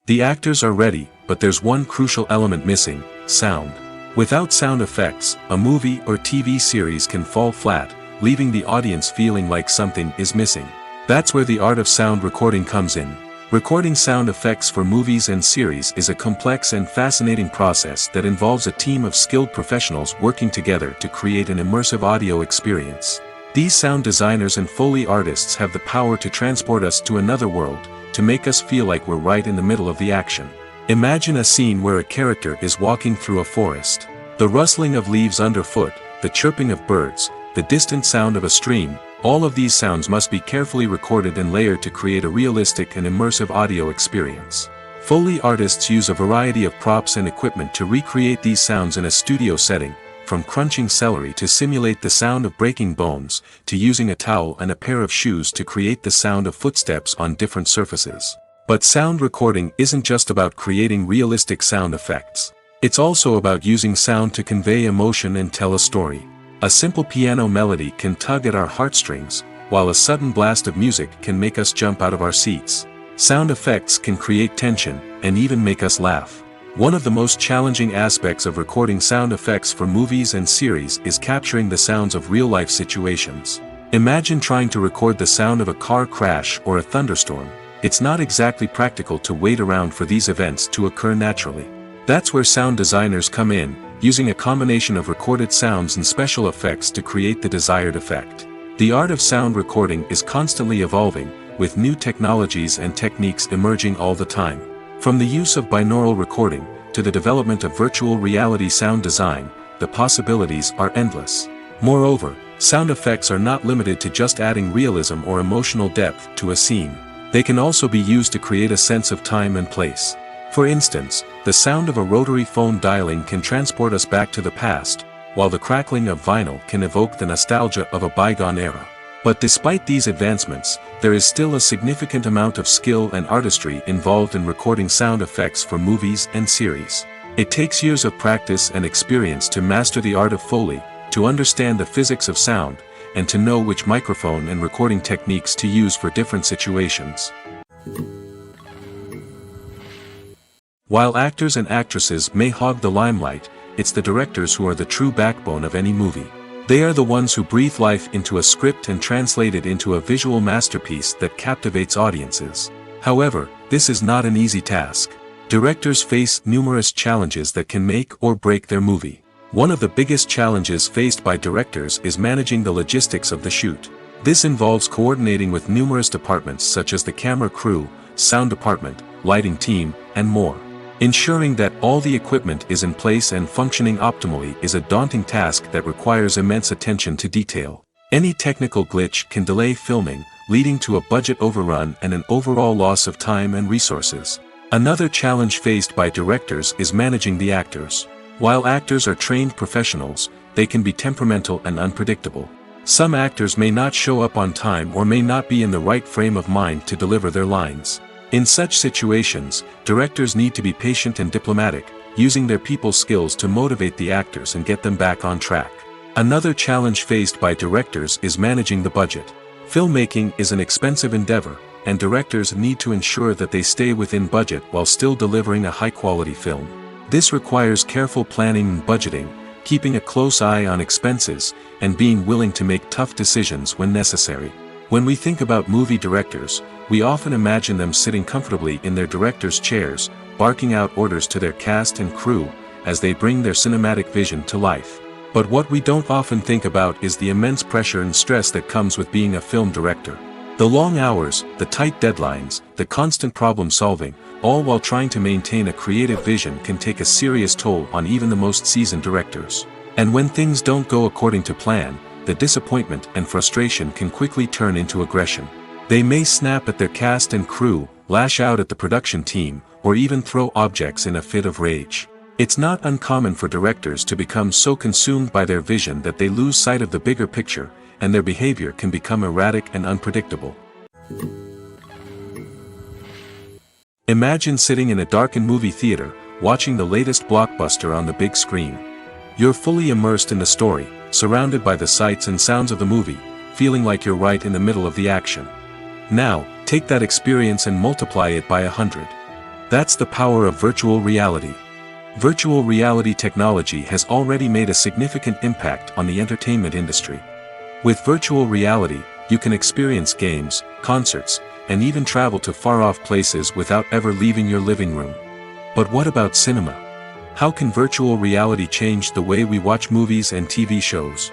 The actors are ready, but there's one crucial element missing: sound. Without sound effects, a movie or TV series can fall flat, leaving the audience feeling like something is missing. That's where the art of sound recording comes in. Recording sound effects for movies and series is a complex and fascinating process that involves a team of skilled professionals working together to create an immersive audio experience. These sound designers and Foley artists have the power to transport us to another world, to make us feel like we're right in the middle of the action. Imagine a scene where a character is walking through a forest. The rustling of leaves underfoot, the chirping of birds, the distant sound of a stream, all of these sounds must be carefully recorded and layered to create a realistic and immersive audio experience. Foley artists use a variety of props and equipment to recreate these sounds in a studio setting, from crunching celery to simulate the sound of breaking bones, to using a towel and a pair of shoes to create the sound of footsteps on different surfaces. But sound recording isn't just about creating realistic sound effects. It's also about using sound to convey emotion and tell a story. A simple piano melody can tug at our heartstrings, while a sudden blast of music can make us jump out of our seats. Sound effects can create tension, and even make us laugh. One of the most challenging aspects of recording sound effects for movies and series is capturing the sounds of real-life situations. Imagine trying to record the sound of a car crash or a thunderstorm. It's not exactly practical to wait around for these events to occur naturally. That's where sound designers come in, using a combination of recorded sounds and special effects to create the desired effect. The art of sound recording is constantly evolving, with new technologies and techniques emerging all the time. From the use of binaural recording, to the development of virtual reality sound design, the possibilities are endless. Moreover, sound effects are not limited to just adding realism or emotional depth to a scene. They can also be used to create a sense of time and place. For instance, the sound of a rotary phone dialing can transport us back to the past, while the crackling of vinyl can evoke the nostalgia of a bygone era. But despite these advancements, there is still a significant amount of skill and artistry involved in recording sound effects for movies and series. It takes years of practice and experience to master the art of Foley, to understand the physics of sound, and to know which microphone and recording techniques to use for different situations. While actors and actresses may hog the limelight, it's the directors who are the true backbone of any movie. They are the ones who breathe life into a script and translate it into a visual masterpiece that captivates audiences. However, this is not an easy task. Directors face numerous challenges that can make or break their movie. One of the biggest challenges faced by directors is managing the logistics of the shoot. This involves coordinating with numerous departments such as the camera crew, sound department, lighting team, and more. Ensuring that all the equipment is in place and functioning optimally is a daunting task that requires immense attention to detail. Any technical glitch can delay filming, leading to a budget overrun and an overall loss of time and resources. Another challenge faced by directors is managing the actors. While actors are trained professionals, they can be temperamental and unpredictable. Some actors may not show up on time or may not be in the right frame of mind to deliver their lines. In such situations, directors need to be patient and diplomatic, using their people skills to motivate the actors and get them back on track. Another challenge faced by directors is managing the budget. Filmmaking is an expensive endeavor, and directors need to ensure that they stay within budget while still delivering a high-quality film. This requires careful planning and budgeting, keeping a close eye on expenses, and being willing to make tough decisions when necessary. When we think about movie directors, we often imagine them sitting comfortably in their director's chairs, barking out orders to their cast and crew, as they bring their cinematic vision to life. But what we don't often think about is the immense pressure and stress that comes with being a film director. The long hours, the tight deadlines, the constant problem solving, all while trying to maintain a creative vision can take a serious toll on even the most seasoned directors. And when things don't go according to plan, the disappointment and frustration can quickly turn into aggression. They may snap at their cast and crew, lash out at the production team, or even throw objects in a fit of rage. It's not uncommon for directors to become so consumed by their vision that they lose sight of the bigger picture, and their behavior can become erratic and unpredictable. Imagine sitting in a darkened movie theater, watching the latest blockbuster on the big screen. You're fully immersed in the story, surrounded by the sights and sounds of the movie, feeling like you're right in the middle of the action. Now, take that experience and multiply it by 100. That's the power of virtual reality. Virtual reality technology has already made a significant impact on the entertainment industry. With virtual reality, you can experience games, concerts, and even travel to far-off places without ever leaving your living room. But what about cinema? How can virtual reality change the way we watch movies and TV shows?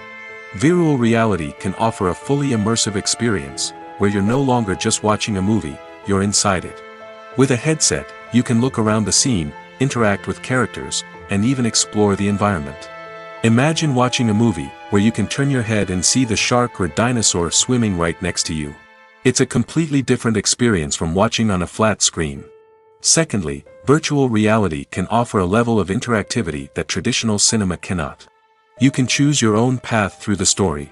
Virtual reality can offer a fully immersive experience, where you're no longer just watching a movie, you're inside it. With a headset, you can look around the scene, interact with characters, and even explore the environment. Imagine watching a movie where you can turn your head and see the shark or dinosaur swimming right next to you. It's a completely different experience from watching on a flat screen. Secondly, virtual reality can offer a level of interactivity that traditional cinema cannot. You can choose your own path through the story.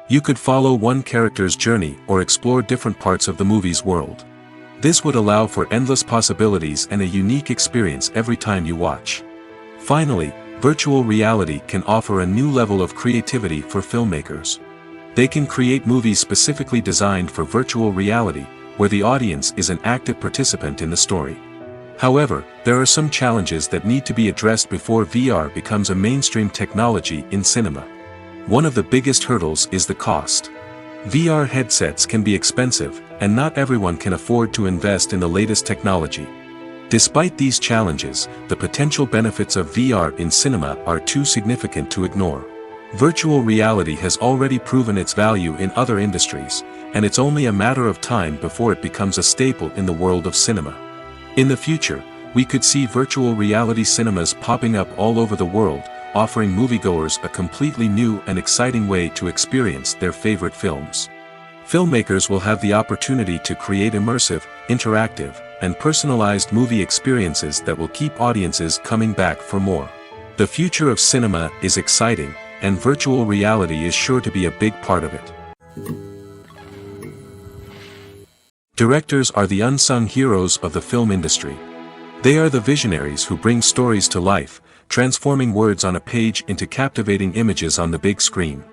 You could follow one character's journey or explore different parts of the movie's world. This would allow for endless possibilities and a unique experience every time you watch. Finally, virtual reality can offer a new level of creativity for filmmakers. They can create movies specifically designed for virtual reality, where the audience is an active participant in the story. However, there are some challenges that need to be addressed before VR becomes a mainstream technology in cinema. One of the biggest hurdles is the cost. VR headsets can be expensive, and not everyone can afford to invest in the latest technology. Despite these challenges, the potential benefits of VR in cinema are too significant to ignore. Virtual reality has already proven its value in other industries, and it's only a matter of time before it becomes a staple in the world of cinema. In the future, we could see virtual reality cinemas popping up all over the world, offering moviegoers a completely new and exciting way to experience their favorite films. Filmmakers will have the opportunity to create immersive, interactive, and personalized movie experiences that will keep audiences coming back for more. The future of cinema is exciting, and virtual reality is sure to be a big part of it. Directors are the unsung heroes of the film industry. They are the visionaries who bring stories to life, transforming words on a page into captivating images on the big screen.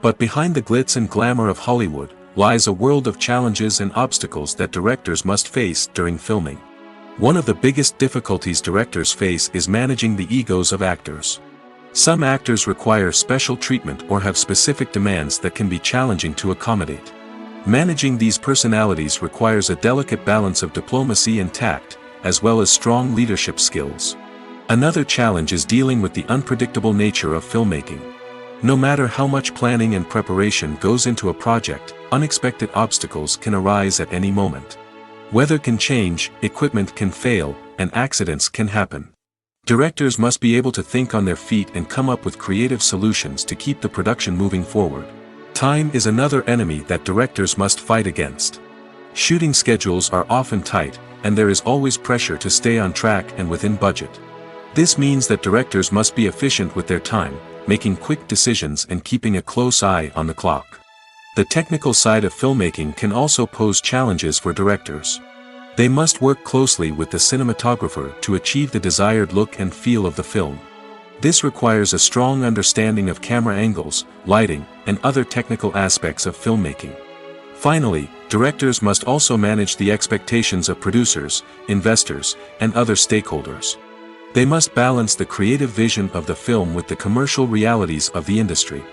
But behind the glitz and glamour of Hollywood, lies a world of challenges and obstacles that directors must face during filming. One of the biggest difficulties directors face is managing the egos of actors. Some actors require special treatment or have specific demands that can be challenging to accommodate. Managing these personalities requires a delicate balance of diplomacy and tact, as well as strong leadership skills. Another challenge is dealing with the unpredictable nature of filmmaking. No matter how much planning and preparation goes into a project, unexpected obstacles can arise at any moment. Weather can change, equipment can fail, and accidents can happen. Directors must be able to think on their feet and come up with creative solutions to keep the production moving forward. Time is another enemy that directors must fight against. Shooting schedules are often tight, and there is always pressure to stay on track and within budget. This means that directors must be efficient with their time, making quick decisions and keeping a close eye on the clock. The technical side of filmmaking can also pose challenges for directors. They must work closely with the cinematographer to achieve the desired look and feel of the film. This requires a strong understanding of camera angles, lighting, and other technical aspects of filmmaking. Finally, directors must also manage the expectations of producers, investors, and other stakeholders. They must balance the creative vision of the film with the commercial realities of the industry.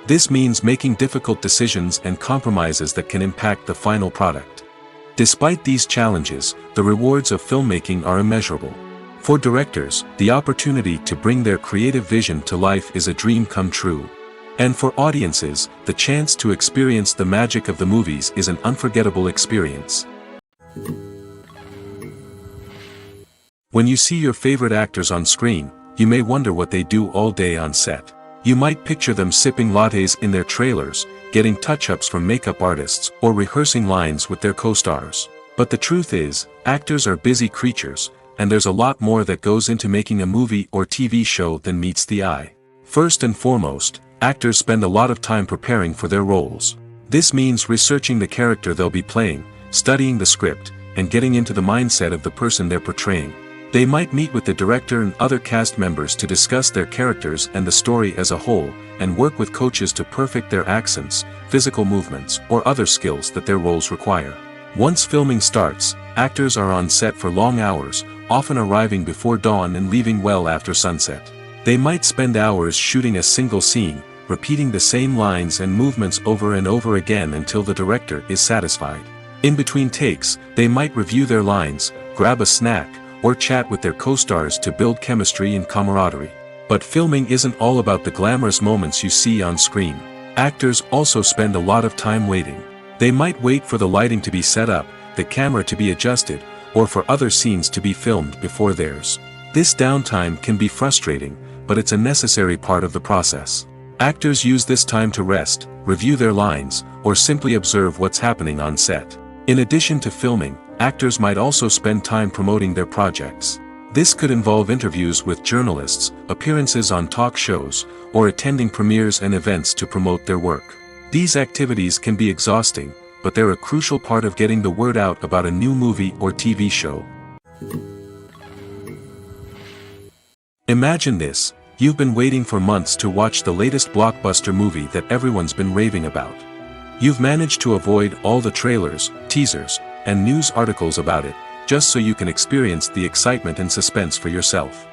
This means making difficult decisions and compromises that can impact the final product. Despite these challenges, the rewards of filmmaking are immeasurable. For directors, the opportunity to bring their creative vision to life is a dream come true. And for audiences, the chance to experience the magic of the movies is an unforgettable experience. When you see your favorite actors on screen, you may wonder what they do all day on set. You might picture them sipping lattes in their trailers, getting touch-ups from makeup artists, or rehearsing lines with their co-stars. But the truth is, actors are busy creatures, and there's a lot more that goes into making a movie or TV show than meets the eye. First and foremost, actors spend a lot of time preparing for their roles. This means researching the character they'll be playing, studying the script, and getting into the mindset of the person they're portraying. They might meet with the director and other cast members to discuss their characters and the story as a whole, and work with coaches to perfect their accents, physical movements, or other skills that their roles require. Once filming starts, actors are on set for long hours, often arriving before dawn and leaving well after sunset. They might spend hours shooting a single scene, repeating the same lines and movements over and over again until the director is satisfied. In between takes, they might review their lines, grab a snack, or chat with their co-stars to build chemistry and camaraderie. But filming isn't all about the glamorous moments you see on screen. Actors also spend a lot of time waiting. They might wait for the lighting to be set up, the camera to be adjusted, or for other scenes to be filmed before theirs. This downtime can be frustrating, but it's a necessary part of the process. Actors use this time to rest, review their lines, or simply observe what's happening on set. In addition to filming, actors might also spend time promoting their projects. This could involve interviews with journalists, appearances on talk shows, or attending premieres and events to promote their work. These activities can be exhausting, but they're a crucial part of getting the word out about a new movie or TV show. Imagine this: you've been waiting for months to watch the latest blockbuster movie that everyone's been raving about. You've managed to avoid all the trailers, teasers, and news articles about it, just so you can experience the excitement and suspense for yourself.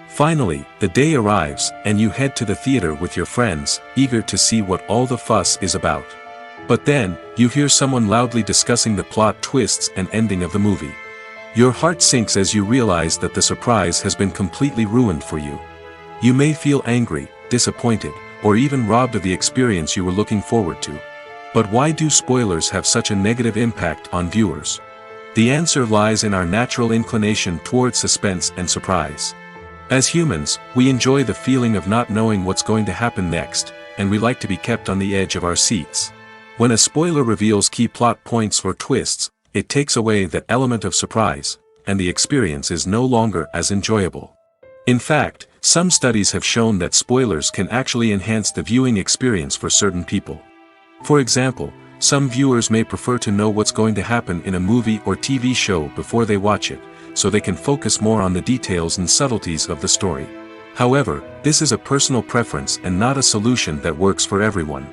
Finally, the day arrives, and you head to the theater with your friends, eager to see what all the fuss is about. But then, you hear someone loudly discussing the plot twists and ending of the movie. Your heart sinks as you realize that the surprise has been completely ruined for you. You may feel angry, disappointed, or even robbed of the experience you were looking forward to. But why do spoilers have such a negative impact on viewers? The answer lies in our natural inclination towards suspense and surprise. As humans, we enjoy the feeling of not knowing what's going to happen next, and we like to be kept on the edge of our seats. When a spoiler reveals key plot points or twists, it takes away that element of surprise, and the experience is no longer as enjoyable. In fact, some studies have shown that spoilers can actually enhance the viewing experience for certain people. For example, some viewers may prefer to know what's going to happen in a movie or TV show before they watch it, so they can focus more on the details and subtleties of the story. However, this is a personal preference and not a solution that works for everyone.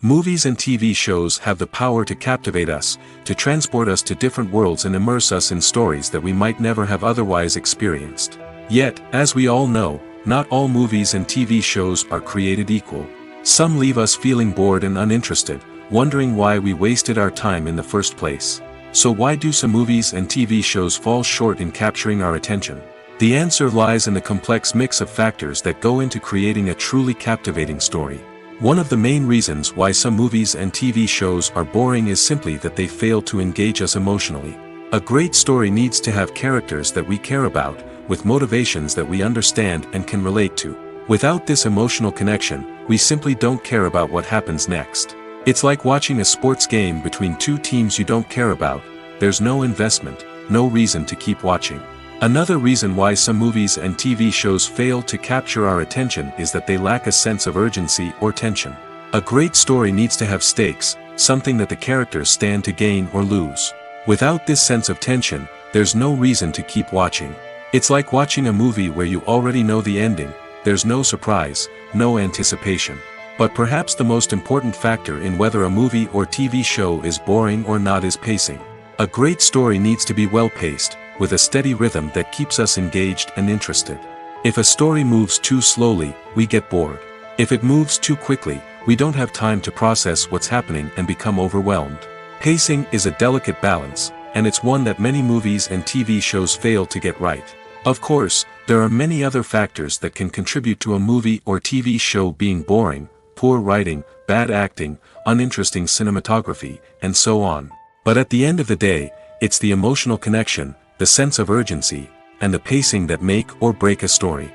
Movies and TV shows have the power to captivate us, to transport us to different worlds and immerse us in stories that we might never have otherwise experienced. Yet, as we all know, not all movies and TV shows are created equal. Some leave us feeling bored and uninterested, wondering why we wasted our time in the first place. So why do some movies and TV shows fall short in capturing our attention? The answer lies in the complex mix of factors that go into creating a truly captivating story. One of the main reasons why some movies and TV shows are boring is simply that they fail to engage us emotionally. A great story needs to have characters that we care about, with motivations that we understand and can relate to. Without this emotional connection, we simply don't care about what happens next. It's like watching a sports game between two teams you don't care about. There's no investment, no reason to keep watching. Another reason why some movies and TV shows fail to capture our attention is that they lack a sense of urgency or tension. A great story needs to have stakes, something that the characters stand to gain or lose. Without this sense of tension, there's no reason to keep watching. It's like watching a movie where you already know the ending. There's no surprise, no anticipation. But perhaps the most important factor in whether a movie or TV show is boring or not is pacing. A great story needs to be well-paced, with a steady rhythm that keeps us engaged and interested. If a story moves too slowly, we get bored. If it moves too quickly, we don't have time to process what's happening and become overwhelmed. Pacing is a delicate balance, and it's one that many movies and TV shows fail to get right. Of course, there are many other factors that can contribute to a movie or TV show being boring: poor writing, bad acting, uninteresting cinematography, and so on. But at the end of the day, it's the emotional connection, the sense of urgency, and the pacing that make or break a story.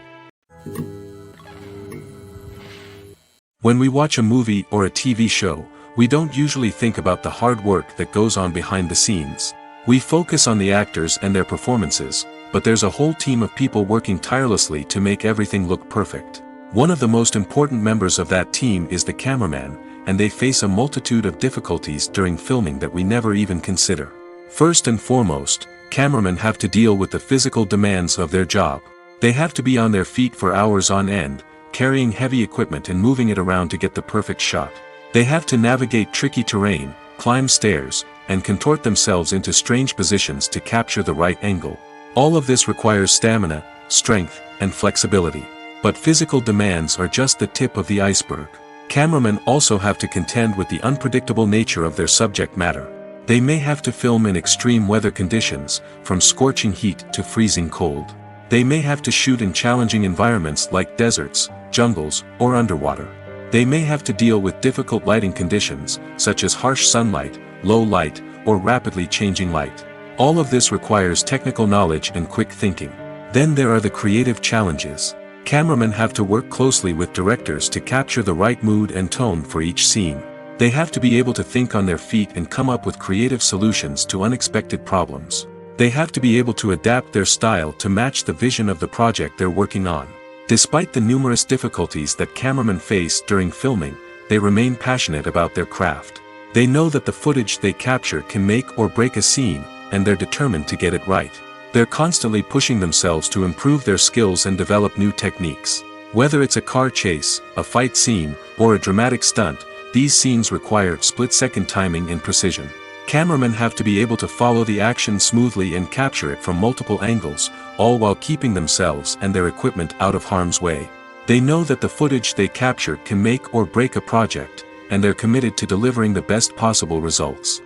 When we watch a movie or a TV show, we don't usually think about the hard work that goes on behind the scenes. We focus on the actors and their performances, but there's a whole team of people working tirelessly to make everything look perfect. One of the most important members of that team is the cameraman, and they face a multitude of difficulties during filming that we never even consider. First and foremost, cameramen have to deal with the physical demands of their job. They have to be on their feet for hours on end, carrying heavy equipment and moving it around to get the perfect shot. They have to navigate tricky terrain, climb stairs, and contort themselves into strange positions to capture the right angle. All of this requires stamina, strength, and flexibility. But physical demands are just the tip of the iceberg. Cameramen also have to contend with the unpredictable nature of their subject matter. They may have to film in extreme weather conditions, from scorching heat to freezing cold. They may have to shoot in challenging environments like deserts, jungles, or underwater. They may have to deal with difficult lighting conditions, such as harsh sunlight, low light, or rapidly changing light. All of this requires technical knowledge and quick thinking. Then there are the creative challenges. Cameramen have to work closely with directors to capture the right mood and tone for each scene. They have to be able to think on their feet and come up with creative solutions to unexpected problems. They have to be able to adapt their style to match the vision of the project they're working on. Despite the numerous difficulties that cameramen face during filming, they remain passionate about their craft. They know that the footage they capture can make or break a scene, and they're determined to get it right. They're constantly pushing themselves to improve their skills and develop new techniques. Whether it's a car chase, a fight scene, or a dramatic stunt, these scenes require split-second timing and precision. Cameramen have to be able to follow the action smoothly and capture it from multiple angles, all while keeping themselves and their equipment out of harm's way. They know that the footage they capture can make or break a project, and they're committed to delivering the best possible results.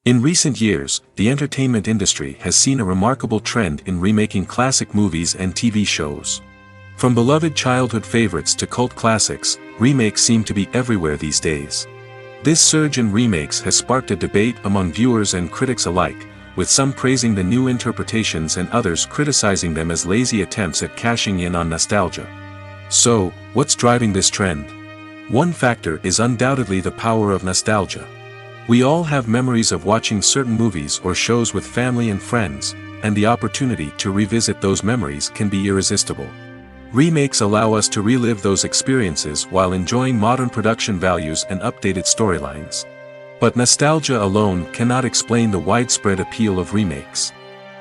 In recent years, the entertainment industry has seen a remarkable trend in remaking classic movies and TV shows. From beloved childhood favorites to cult classics, remakes seem to be everywhere these days. This surge in remakes has sparked a debate among viewers and critics alike, with some praising the new interpretations and others criticizing them as lazy attempts at cashing in on nostalgia. So, what's driving this trend? One factor is undoubtedly the power of nostalgia. We all have memories of watching certain movies or shows with family and friends, and the opportunity to revisit those memories can be irresistible. Remakes allow us to relive those experiences while enjoying modern production values and updated storylines. But nostalgia alone cannot explain the widespread appeal of remakes.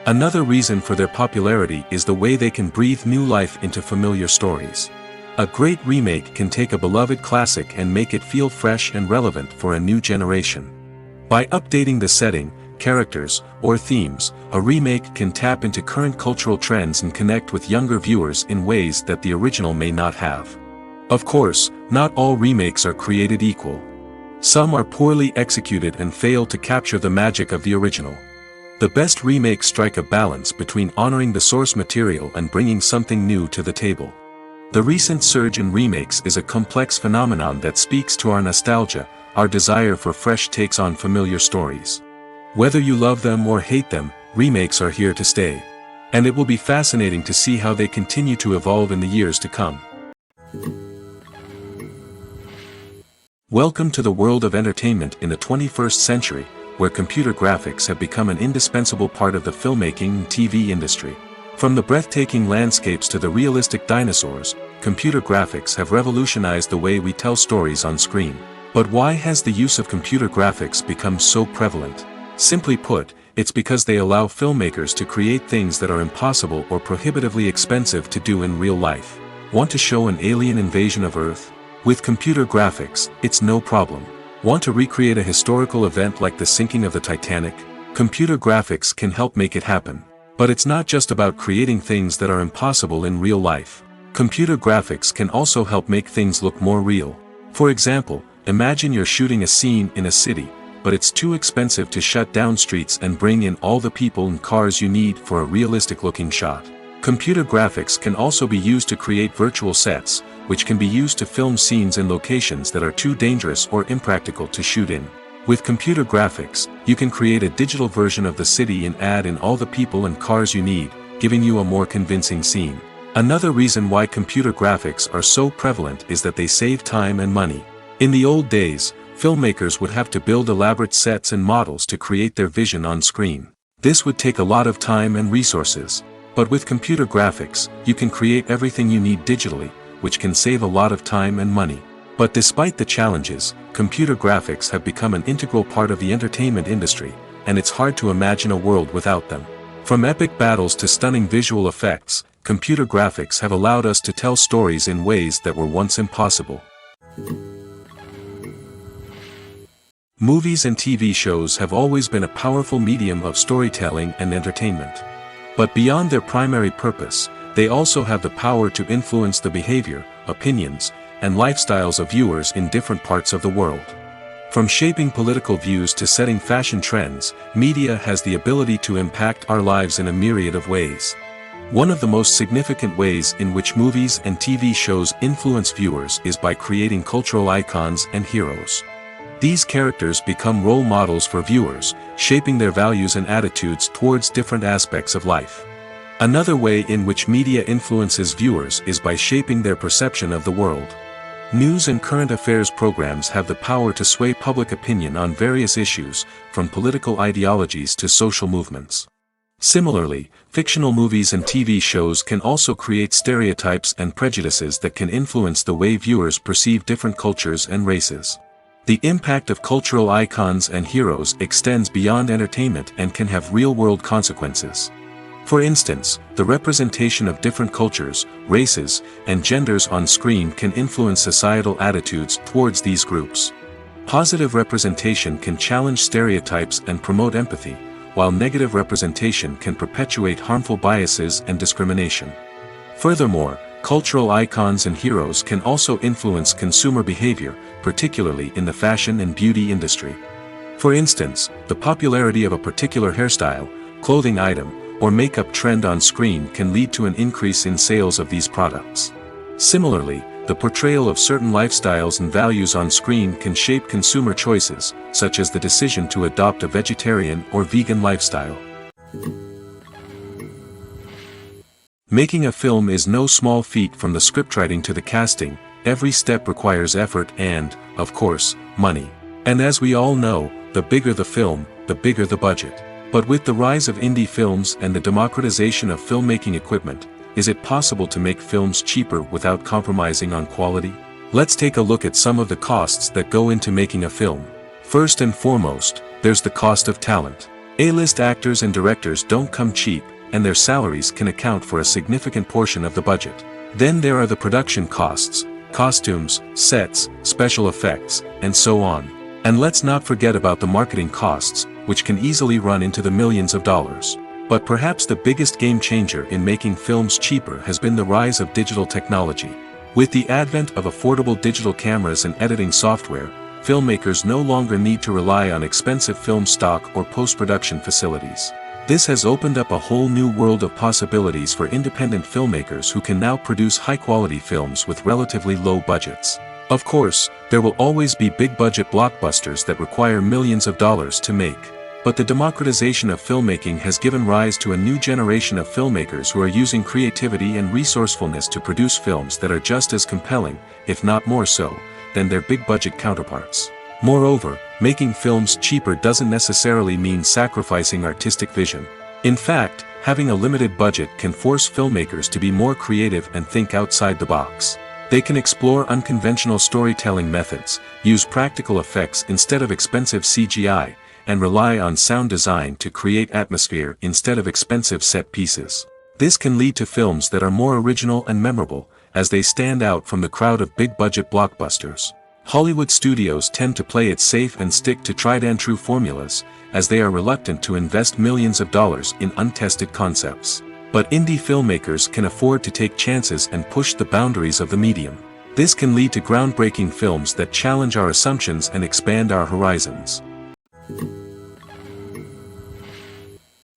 Another reason for their popularity is the way they can breathe new life into familiar stories. A great remake can take a beloved classic and make it feel fresh and relevant for a new generation. By updating the setting, characters, or themes, a remake can tap into current cultural trends and connect with younger viewers in ways that the original may not have. Of course, not all remakes are created equal. Some are poorly executed and fail to capture the magic of the original. The best remakes strike a balance between honoring the source material and bringing something new to the table. The recent surge in remakes is a complex phenomenon that speaks to our nostalgia, our desire for fresh takes on familiar stories. Whether you love them or hate them, remakes are here to stay. And it will be fascinating to see how they continue to evolve in the years to come. Welcome to the world of entertainment in the 21st century, where computer graphics have become an indispensable part of the filmmaking and TV industry. From the breathtaking landscapes to the realistic dinosaurs, computer graphics have revolutionized the way we tell stories on screen. But why has the use of computer graphics become so prevalent? Simply put, it's because they allow filmmakers to create things that are impossible or prohibitively expensive to do in real life. Want to show an alien invasion of Earth? With computer graphics, it's no problem. Want to recreate a historical event like the sinking of the Titanic? Computer graphics can help make it happen. But it's not just about creating things that are impossible in real life. Computer graphics can also help make things look more real. For example, imagine you're shooting a scene in a city, but it's too expensive to shut down streets and bring in all the people and cars you need for a realistic-looking shot. Computer graphics can also be used to create virtual sets, which can be used to film scenes in locations that are too dangerous or impractical to shoot in. With computer graphics, you can create a digital version of the city and add in all the people and cars you need, giving you a more convincing scene. Another reason why computer graphics are so prevalent is that they save time and money. In the old days, filmmakers would have to build elaborate sets and models to create their vision on screen. This would take a lot of time and resources. But with computer graphics, you can create everything you need digitally, which can save a lot of time and money. But despite the challenges, computer graphics have become an integral part of the entertainment industry, and it's hard to imagine a world without them. From epic battles to stunning visual effects, computer graphics have allowed us to tell stories in ways that were once impossible. Movies and TV shows have always been a powerful medium of storytelling and entertainment. But beyond their primary purpose, they also have the power to influence the behavior, opinions, and lifestyles of viewers in different parts of the world. From shaping political views to setting fashion trends, media has the ability to impact our lives in a myriad of ways. One of the most significant ways in which movies and TV shows influence viewers is by creating cultural icons and heroes. These characters become role models for viewers, shaping their values and attitudes towards different aspects of life. Another way in which media influences viewers is by shaping their perception of the world. News and current affairs programs have the power to sway public opinion on various issues, from political ideologies to social movements. Similarly, fictional movies and TV shows can also create stereotypes and prejudices that can influence the way viewers perceive different cultures and races. The impact of cultural icons and heroes extends beyond entertainment and can have real-world consequences. For instance, the representation of different cultures, races, and genders on screen can influence societal attitudes towards these groups. Positive representation can challenge stereotypes and promote empathy, while negative representation can perpetuate harmful biases and discrimination. Furthermore, cultural icons and heroes can also influence consumer behavior, particularly in the fashion and beauty industry. For instance, the popularity of a particular hairstyle, clothing item, or makeup trend on screen can lead to an increase in sales of these products. Similarly, the portrayal of certain lifestyles and values on screen can shape consumer choices, such as the decision to adopt a vegetarian or vegan lifestyle. Making a film is no small feat. From the scriptwriting to the casting, every step requires effort and, of course, money. And as we all know, the bigger the film, the bigger the budget. But with the rise of indie films and the democratization of filmmaking equipment, is it possible to make films cheaper without compromising on quality? Let's take a look at some of the costs that go into making a film. First and foremost, there's the cost of talent. A-list actors and directors don't come cheap, and their salaries can account for a significant portion of the budget. Then there are the production costs, costumes, sets, special effects, and so on. And let's not forget about the marketing costs, which can easily run into the millions of dollars. But perhaps the biggest game changer in making films cheaper has been the rise of digital technology. With the advent of affordable digital cameras and editing software, filmmakers no longer need to rely on expensive film stock or post-production facilities. This has opened up a whole new world of possibilities for independent filmmakers who can now produce high-quality films with relatively low budgets. Of course, there will always be big-budget blockbusters that require millions of dollars to make. But the democratization of filmmaking has given rise to a new generation of filmmakers who are using creativity and resourcefulness to produce films that are just as compelling, if not more so, than their big-budget counterparts. Moreover, making films cheaper doesn't necessarily mean sacrificing artistic vision. In fact, having a limited budget can force filmmakers to be more creative and think outside the box. They can explore unconventional storytelling methods, use practical effects instead of expensive CGI, and rely on sound design to create atmosphere instead of expensive set pieces. This can lead to films that are more original and memorable, as they stand out from the crowd of big-budget blockbusters. Hollywood studios tend to play it safe and stick to tried-and-true formulas, as they are reluctant to invest millions of dollars in untested concepts. But indie filmmakers can afford to take chances and push the boundaries of the medium. This can lead to groundbreaking films that challenge our assumptions and expand our horizons.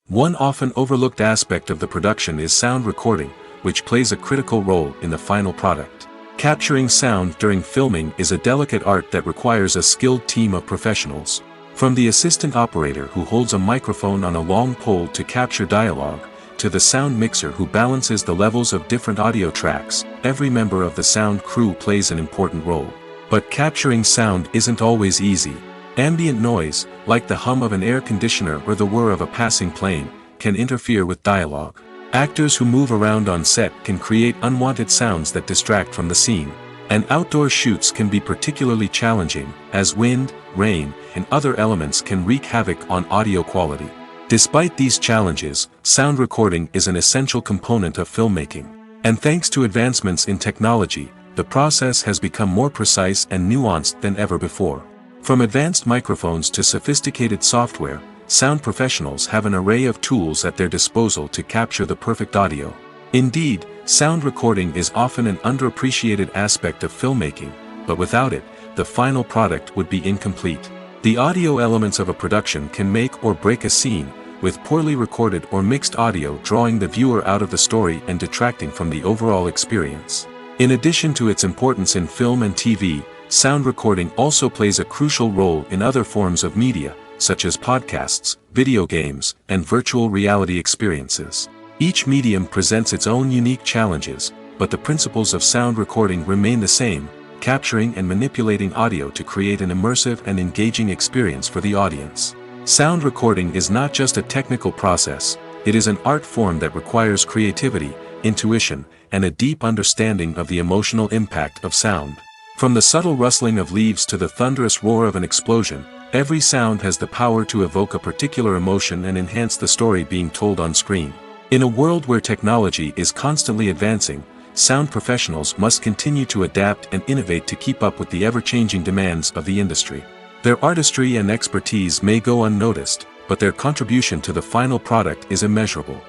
One often overlooked aspect of the production is sound recording, which plays a critical role in the final product. Capturing sound during filming is a delicate art that requires a skilled team of professionals. From the assistant operator who holds a microphone on a long pole to capture dialogue, to the sound mixer who balances the levels of different audio tracks, every member of the sound crew plays an important role. But capturing sound isn't always easy. Ambient noise, like the hum of an air conditioner or the whir of a passing plane, can interfere with dialogue. Actors who move around on set can create unwanted sounds that distract from the scene. And outdoor shoots can be particularly challenging, as wind, rain, and other elements can wreak havoc on audio quality. Despite these challenges, sound recording is an essential component of filmmaking. And thanks to advancements in technology, the process has become more precise and nuanced than ever before. From advanced microphones to sophisticated software, sound professionals have an array of tools at their disposal to capture the perfect audio. Indeed, sound recording is often an underappreciated aspect of filmmaking, but without it, the final product would be incomplete. The audio elements of a production can make or break a scene, with poorly recorded or mixed audio drawing the viewer out of the story and detracting from the overall experience. In addition to its importance in film and TV, sound recording also plays a crucial role in other forms of media, such as podcasts, video games, and virtual reality experiences. Each medium presents its own unique challenges, but the principles of sound recording remain the same: capturing and manipulating audio to create an immersive and engaging experience for the audience. Sound recording is not just a technical process, it is an art form that requires creativity, intuition, and a deep understanding of the emotional impact of sound. From the subtle rustling of leaves to the thunderous roar of an explosion, every sound has the power to evoke a particular emotion and enhance the story being told on screen. In a world where technology is constantly advancing, sound professionals must continue to adapt and innovate to keep up with the ever-changing demands of the industry. Their artistry and expertise may go unnoticed, but their contribution to the final product is immeasurable.